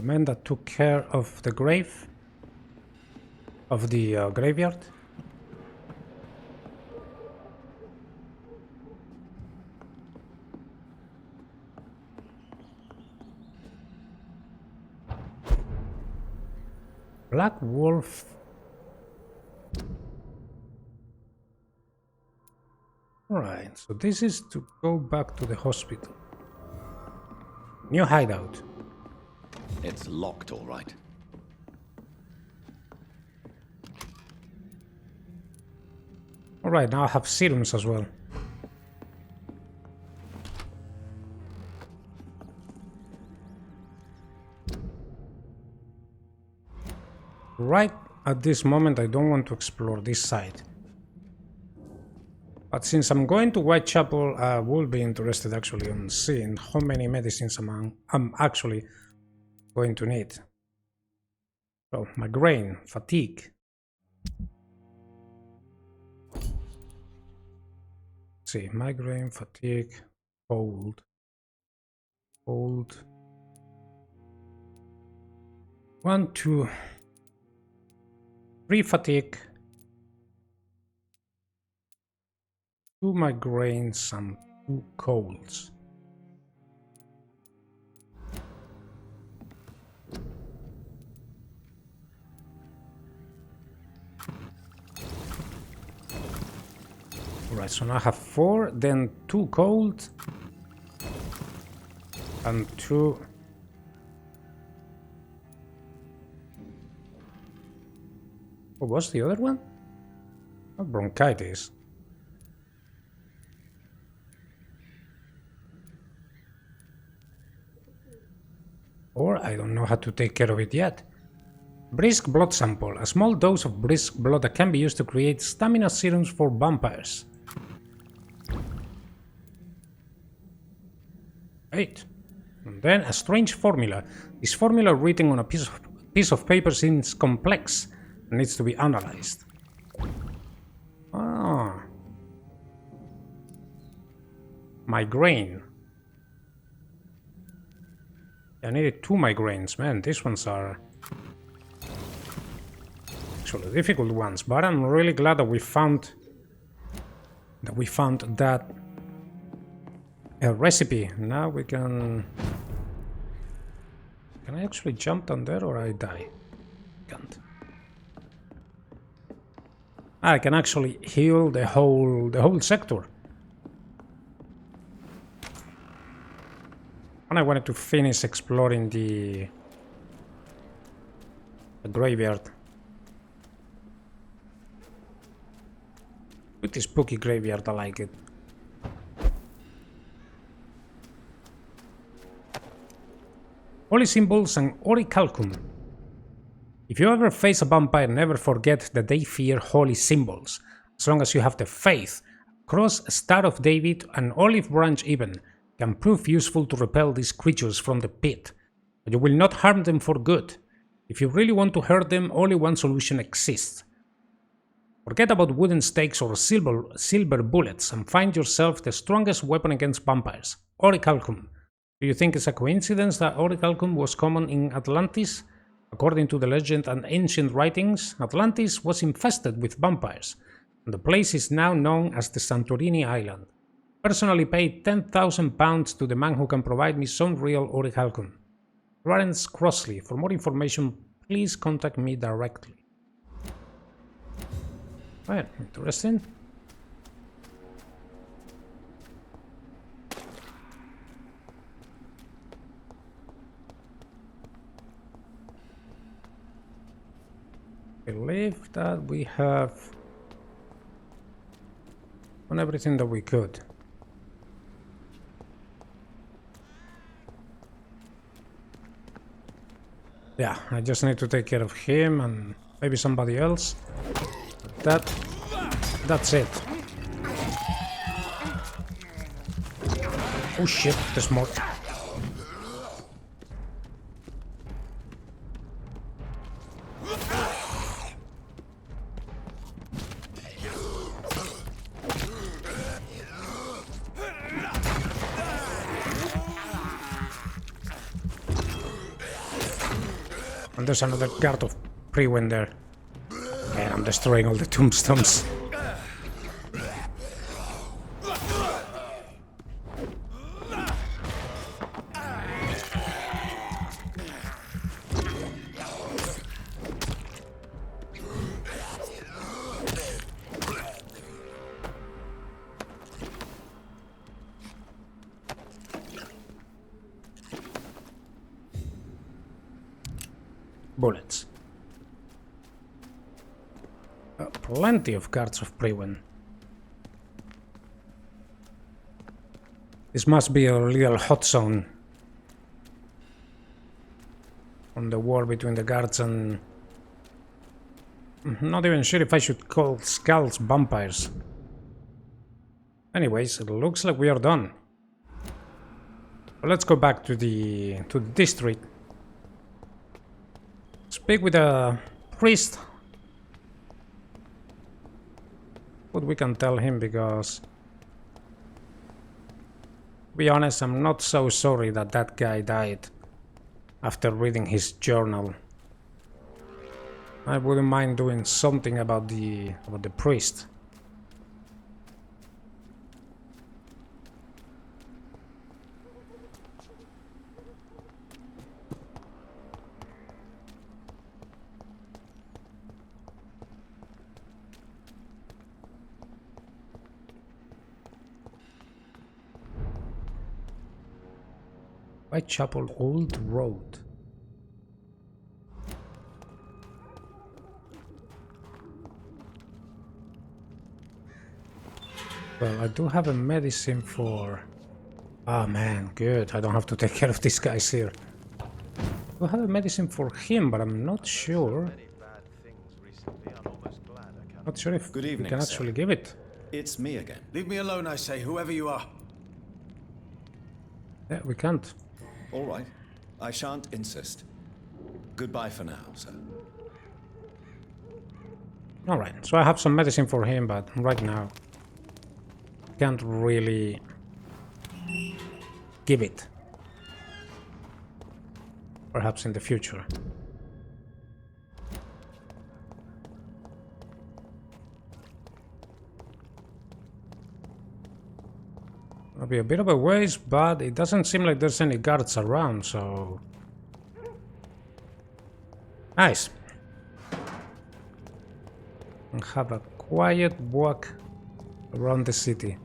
man that took care of the grave? Of the graveyard? Black Wolf. Alright, so this is to go back to the hospital. New hideout. It's locked, all right. Alright, now I have serums as well. Right at this moment I don't want to explore this side. But since I'm going to Whitechapel, I will be interested actually on seeing how many medicines I'm actually going to need. So, migraine, fatigue. Let's see, migraine, fatigue, cold. 1, 2, 3 fatigue. 2 migraines and 2 colds. Alright, so now I have 4, then 2 cold and 2. What was the other one? Oh, bronchitis. Or I don't know how to take care of it yet. Brisk blood sample. A small dose of brisk blood that can be used to create stamina serums for vampires. 8. And then a strange formula. This formula written on a piece of paper seems complex and needs to be analyzed. Ah. Migraine. I needed 2 migraines, man. These ones are actually difficult ones, but I'm really glad that we found that recipe. Now we can I actually jump down there or I die? Can't. I can actually heal the whole sector. And I wanted to finish exploring the graveyard. Pretty spooky graveyard, I like it. Holy symbols and orichalcum. If you ever face a vampire, never forget that they fear holy symbols. As long as you have the faith, cross, Star of David, and olive branch even can prove useful to repel these creatures from the pit. But you will not harm them for good. If you really want to hurt them, only one solution exists. Forget about wooden stakes or silver bullets and find yourself the strongest weapon against vampires, orichalcum. Do you think it's a coincidence that orichalcum was common in Atlantis? According to the legend and ancient writings, Atlantis was infested with vampires, and the place is now known as the Santorini Island. Personally paid £10,000 to the man who can provide me some real orichalcum. Clarence Crossley. For more information, please contact me directly. Right, interesting. I believe that we have done everything that we could. Yeah, I just need to take care of him and maybe somebody else. That's it. Oh shit, there's more. And there's another guard of Priwen there. And I'm destroying all the tombstones. Bullets. Plenty of guards of Priwen. This must be a little hot zone on the war between the guards and... I'm not even sure if I should call skals vampires. Anyways, it looks like we are done. But let's go back to the district. Speak with a priest. What we can tell him, because to be honest, I'm not so sorry that that guy died after reading his journal. I wouldn't mind doing something about the priest. Whitechapel Old Road. Well, I do have a medicine for... Oh man, good. I don't have to take care of these guys here. I have a medicine for him, but I'm not sure. Not sure if we can actually give it. It's me again. Leave me alone, I say, whoever you are. Yeah, we can't. All right. I shan't insist. Goodbye for now, sir. Alright, so I have some medicine for him, but right now can't really give it. Perhaps in the future. It'll be a bit of a waste, but it doesn't seem like there's any guards around, so... Nice. and have a quiet walk around the city.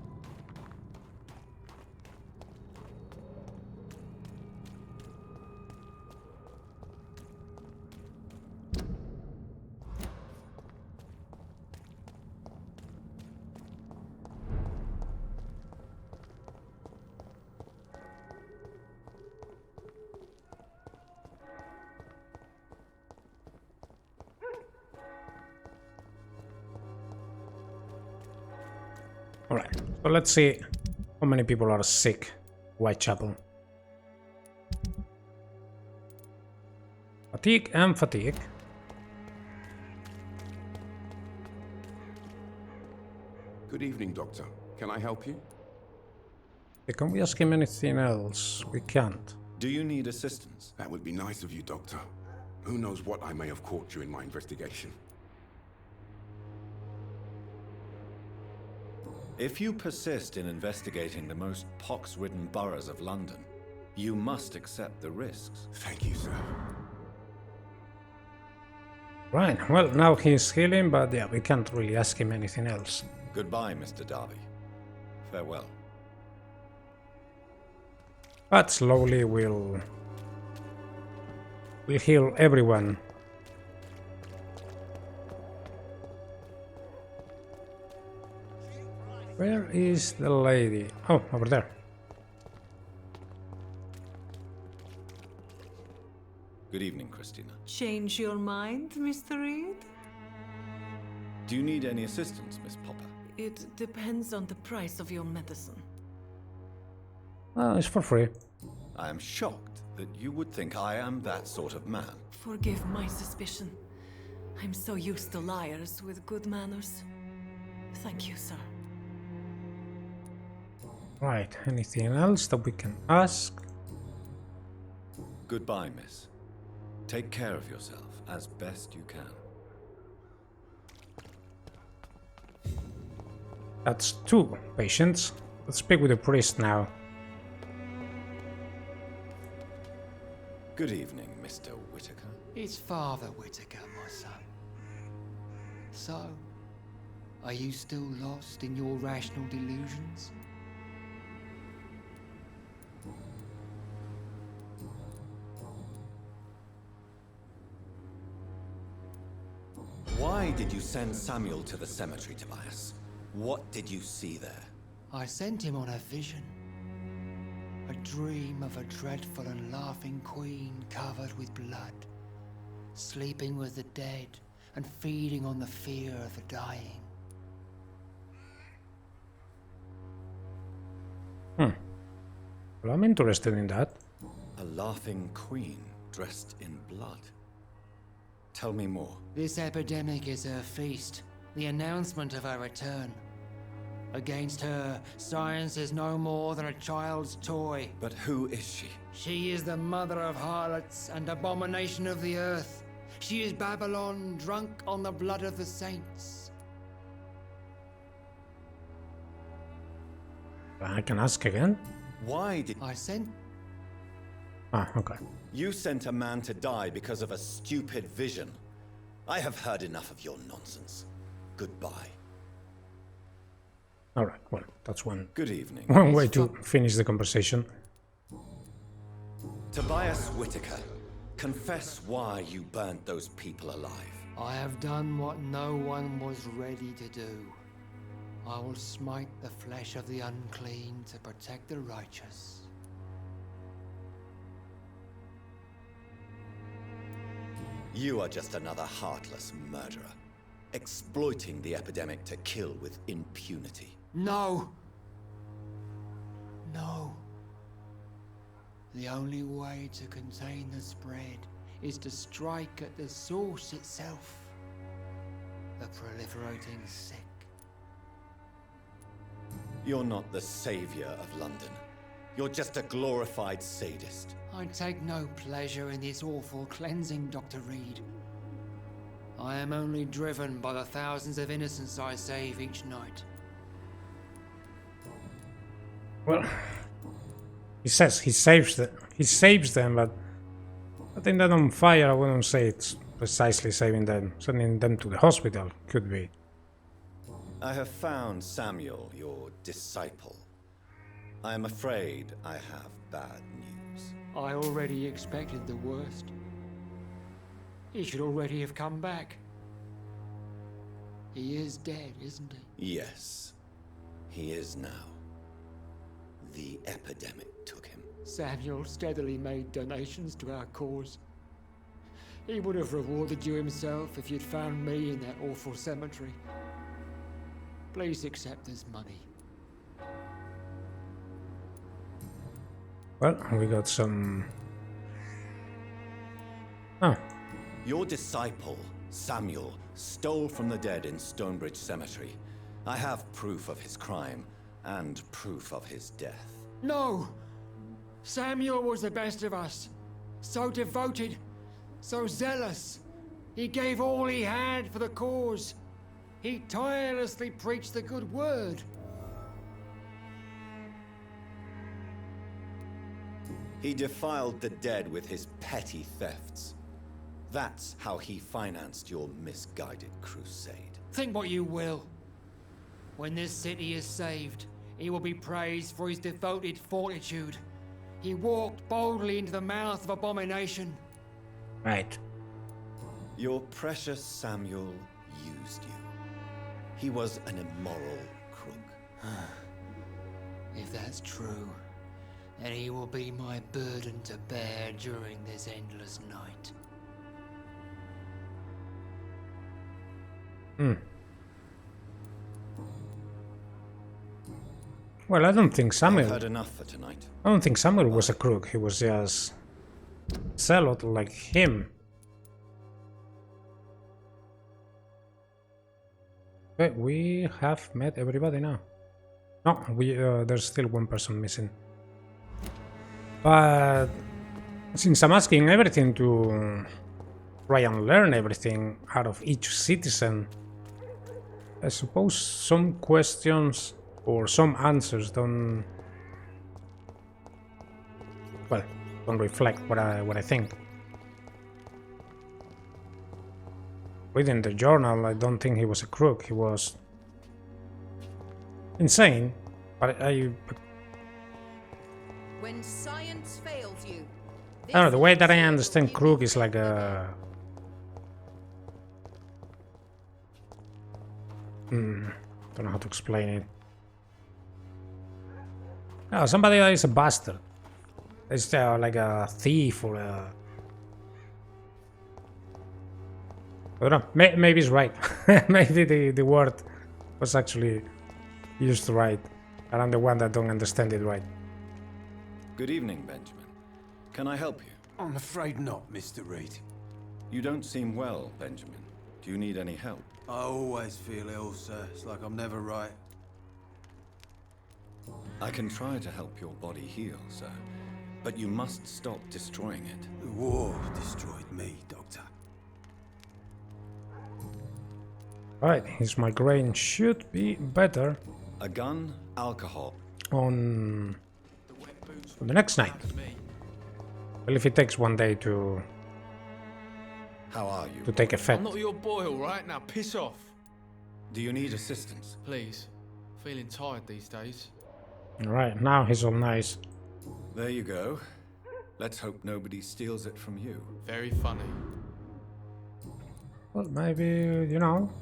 Alright, so let's see how many people are sick. Whitechapel. Fatigue and fatigue. Good evening, Doctor. Can I help you? Can we ask him anything else? We can't. Do you need assistance? That would be nice of you, Doctor. Who knows what I may have caught during my investigation. If you persist in investigating the most pox-ridden boroughs of London, you must accept the risks. Thank you, sir. Right, well, now he's healing, but yeah, we can't really ask him anything else. Goodbye, Mr. Darby. Farewell. But slowly we'll heal everyone. Where is the lady? Oh, over there. Good evening, Christina. Change your mind, Mr. Reid? Do you need any assistance, Miss Popper? It depends on the price of your medicine. It's for free. I am shocked that you would think I am that sort of man. Forgive my suspicion. I'm so used to liars with good manners. Thank you, sir. Right, anything else that we can ask? Goodbye, miss. Take care of yourself as best you can. That's 2 patients. Let's speak with the priest now. Good evening, Mr. Whitaker. It's Father Whitaker, my son. So, are you still lost in your rational delusions? Why did you send Samuel to the cemetery, Tobias? What did you see there? I sent him on a vision. A dream of a dreadful and laughing queen covered with blood, sleeping with the dead and feeding on the fear of the dying. Well, I'm interested in that. A laughing queen dressed in blood. Tell me more. This epidemic is her feast, the announcement of her return. Against her, science is no more than a child's toy. But who is she? She is the mother of harlots and abomination of the earth. She is Babylon, drunk on the blood of the saints. I can ask again. Why did I sent... Okay. You sent a man to die because of a stupid vision. I have heard enough of your nonsense. Goodbye. Alright, well, that's one Good evening. way to finish the conversation. Tobias Whitaker, confess why you burnt those people alive. I have done what no one was ready to do. I will smite the flesh of the unclean to protect the righteous. You are just another heartless murderer, exploiting the epidemic to kill with impunity. No! No. The only way to contain the spread is to strike at the source itself. The proliferating sick. You're not the savior of London. You're just a glorified sadist. I take no pleasure in this awful cleansing, Dr. Reid. I am only driven by the thousands of innocents I save each night. Well, he says he saves them, but setting them on fire, I wouldn't say it's precisely saving them. Sending them to the hospital could be. I have found Samuel, your disciple. I am afraid I have bad news. I already expected the worst. He should already have come back. He is dead, isn't he? Yes, he is now. The epidemic took him. Samuel steadily made donations to our cause. He would have rewarded you himself if you'd found me in that awful cemetery. Please accept this money. Well, we got some... Oh, Your disciple, Samuel, stole from the dead in Stonebridge Cemetery. I have proof of his crime and proof of his death. No! Samuel was the best of us. So devoted, so zealous. He gave all he had for the cause. He tirelessly preached the good word. He defiled the dead with his petty thefts. That's how he financed your misguided crusade. Think what you will. When this city is saved, he will be praised for his devoted fortitude. He walked boldly into the mouth of abomination. right. Your precious Samuel used you. He was an immoral crook. If that's true, then he will be my burden to bear during this endless night. Well, I don't think I've Samuel... had enough for tonight. I don't think Samuel was a crook. He was just... zealot like him. Okay, we have met everybody now. No, there's still one person missing. But since I'm asking everything to try and learn everything out of each citizen, I suppose some questions or some answers don't reflect what I think. Reading the journal, I don't think he was a crook. He was insane, but When science fails you. I don't know, the way that I understand crook is like a... don't know how to explain it. No, somebody that is a bastard. It's like a thief or a... I don't know, maybe it's right. Maybe the word was actually used right. And I'm the one that don't understand it right. Good evening, Benjamin. Can I help you? I'm afraid not, Mr. Reid. You don't seem well, Benjamin. Do you need any help? I always feel ill, sir. It's like I'm never right. I can try to help your body heal, sir. But you must stop destroying it. The war destroyed me, Doctor. Alright, his migraine should be better A gun, alcohol. on the next night. Well, if it takes one day to How are you? take effect. I'm not your boy, alright? Now piss off. Do you need assistance? Please. Feeling tired these days. Alright, now he's all nice. There you go. Let's hope nobody steals it from you. Very funny. Well, maybe, you know,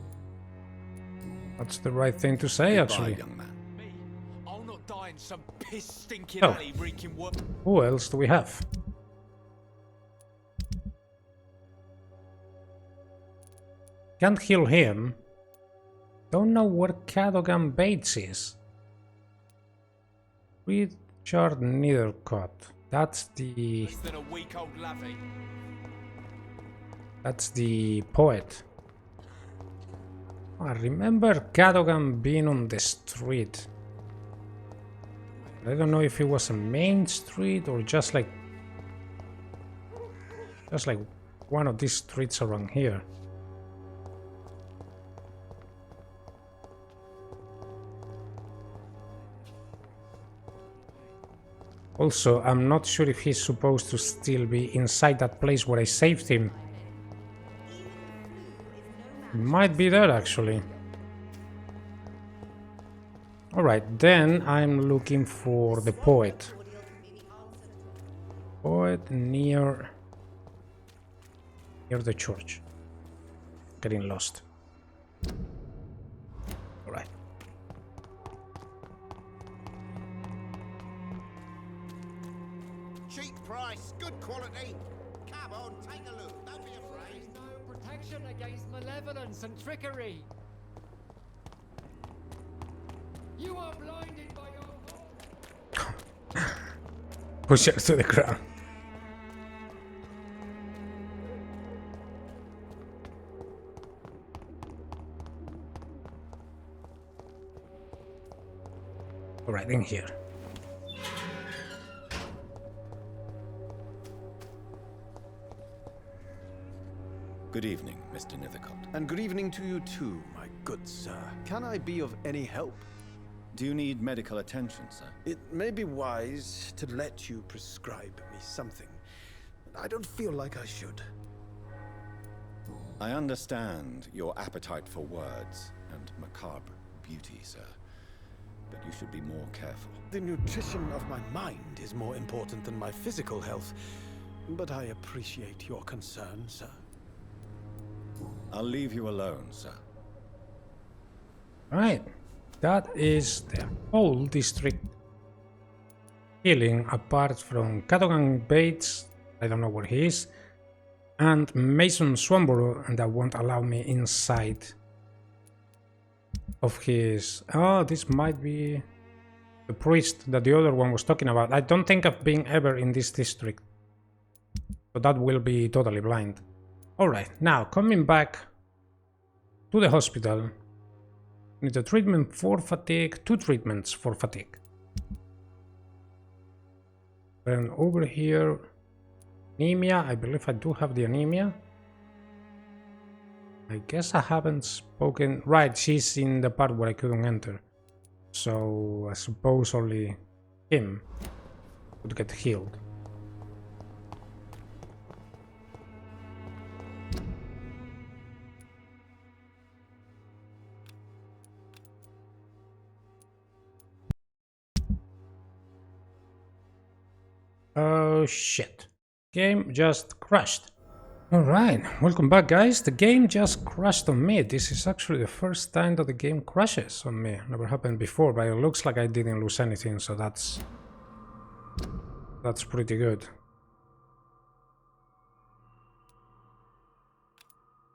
that's the right thing to say, actually. Goodbye, young man. Me? I'll not die in some piss-stinking Oh. alley reeking work. Who else do we have? Can't heal him. Don't know where Cadogan Bates is. Richard Nethercott. That's the... Less than a week-old lavvy. That's the poet. I remember Cadogan being on the street. I don't know if it was a main street or just like one of these streets around here. Also, I'm not sure if he's supposed to still be inside that place where I saved him. He might be there, actually. Alright, then I'm looking for the poet. Poet near the church. Getting lost. Alright. Cheap price, good quality. Come on, take a look. Don't be afraid. No protection against malevolence and trickery. You are blinded by your Push her to the ground. Alright, in here. Good evening, Mr. Nithicott. And good evening to you too, my good sir. Can I be of any help? Do you need medical attention, sir? It may be wise to let you prescribe me something. I don't feel like I should. I understand your appetite for words and macabre beauty, sir. But you should be more careful. The nutrition of my mind is more important than my physical health. But I appreciate your concern, sir. I'll leave you alone, sir. Right. That is the whole district healing apart from Cadogan Bates, I don't know where he is, and Mason Swamborough, and that won't allow me inside of his... Oh, this might be the priest that the other one was talking about. I don't think I've been ever in this district, so that will be totally blind. Alright, now coming back to the hospital. Need a treatment for fatigue, 2 treatments for fatigue. Then over here, anemia, I believe I do have the anemia. I guess I haven't spoken, right, she's in the part where I couldn't enter. So I suppose only him would get healed. Oh shit. Game just crashed. Alright, welcome back guys. The game just crashed on me. This is actually the first time that the game crashes on me. Never happened before, but it looks like I didn't lose anything, so that's pretty good.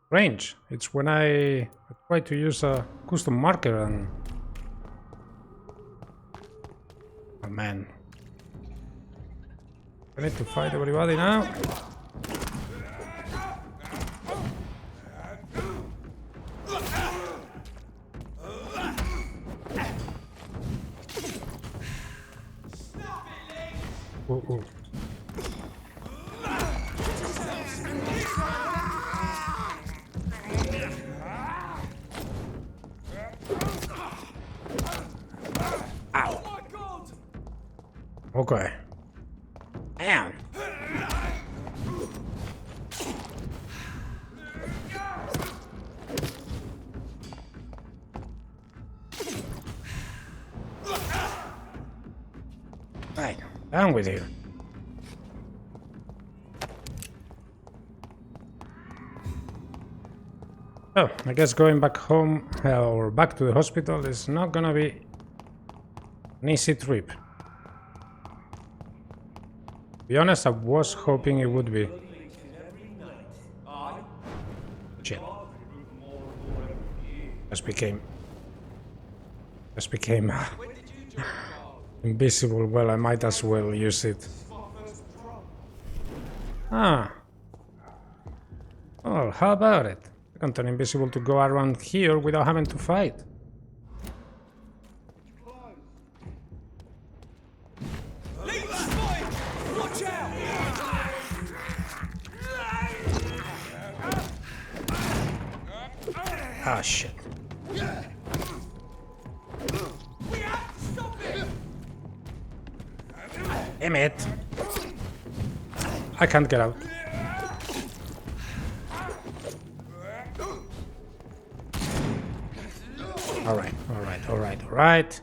Strange. It's when I try to use a custom marker and... Oh man. I need to fight everybody now. Ooh. Ow. Okay. Damn. Right, down with you. Oh, I guess going back home or back to the hospital is not gonna be an easy trip. To be honest, I was hoping it would be. Shit. Just became invisible. Well, I might as well use it. Ah. Oh, how about it? I can turn invisible to go around here without having to fight. Ah, shit. Damn it. I can't get out. Alright.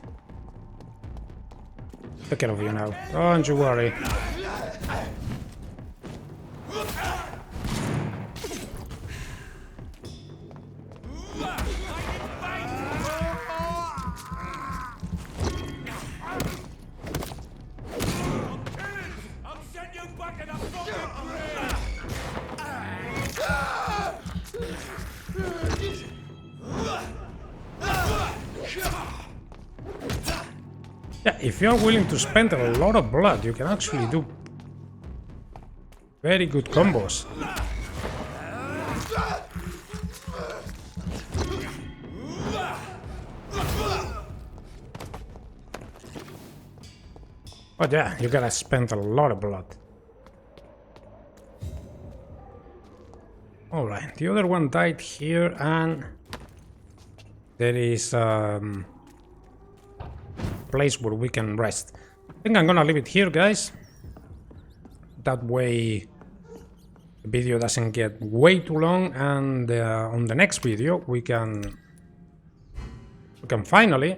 take care of you now. Don't you worry. Yeah, if you're willing to spend a lot of blood, you can actually do very good combos. But yeah, you gotta spend a lot of blood. Alright, the other one died here, and there is place where we can rest. I think I'm gonna leave it here, guys. That way the video doesn't get way too long, and on the next video we can finally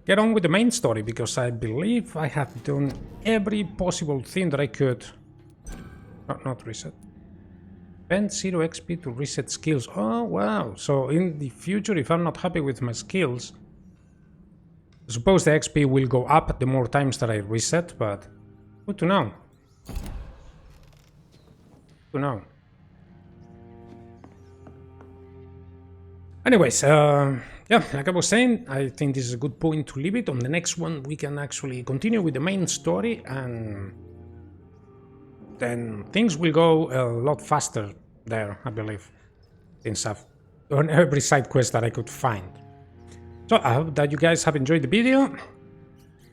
get on with the main story, because I believe I have done every possible thing that I could. Not reset. Spend 0 XP to reset skills. Oh wow, so in the future if I'm not happy with my skills, I suppose the XP will go up the more times that I reset, but good to know. Good to know. Anyways, yeah, like I was saying, I think this is a good point to leave it. On the next one, we can actually continue with the main story, and then things will go a lot faster there, I believe, since I've done every side quest that I could find. So I hope that you guys have enjoyed the video.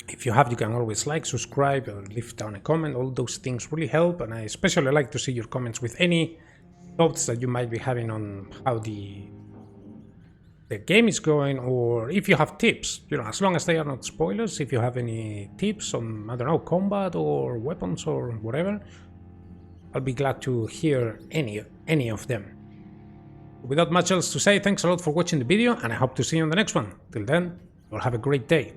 If you have, you can always like, subscribe, or leave down a comment. All those things really help, and I especially like to see your comments with any thoughts that you might be having on how the game is going, or if you have tips, you know, as long as they are not spoilers. If you have any tips on, I don't know, combat or weapons or whatever, I'll be glad to hear any of them. Without much else to say, thanks a lot for watching the video, and I hope to see you on the next one. Till then, you'll have a great day.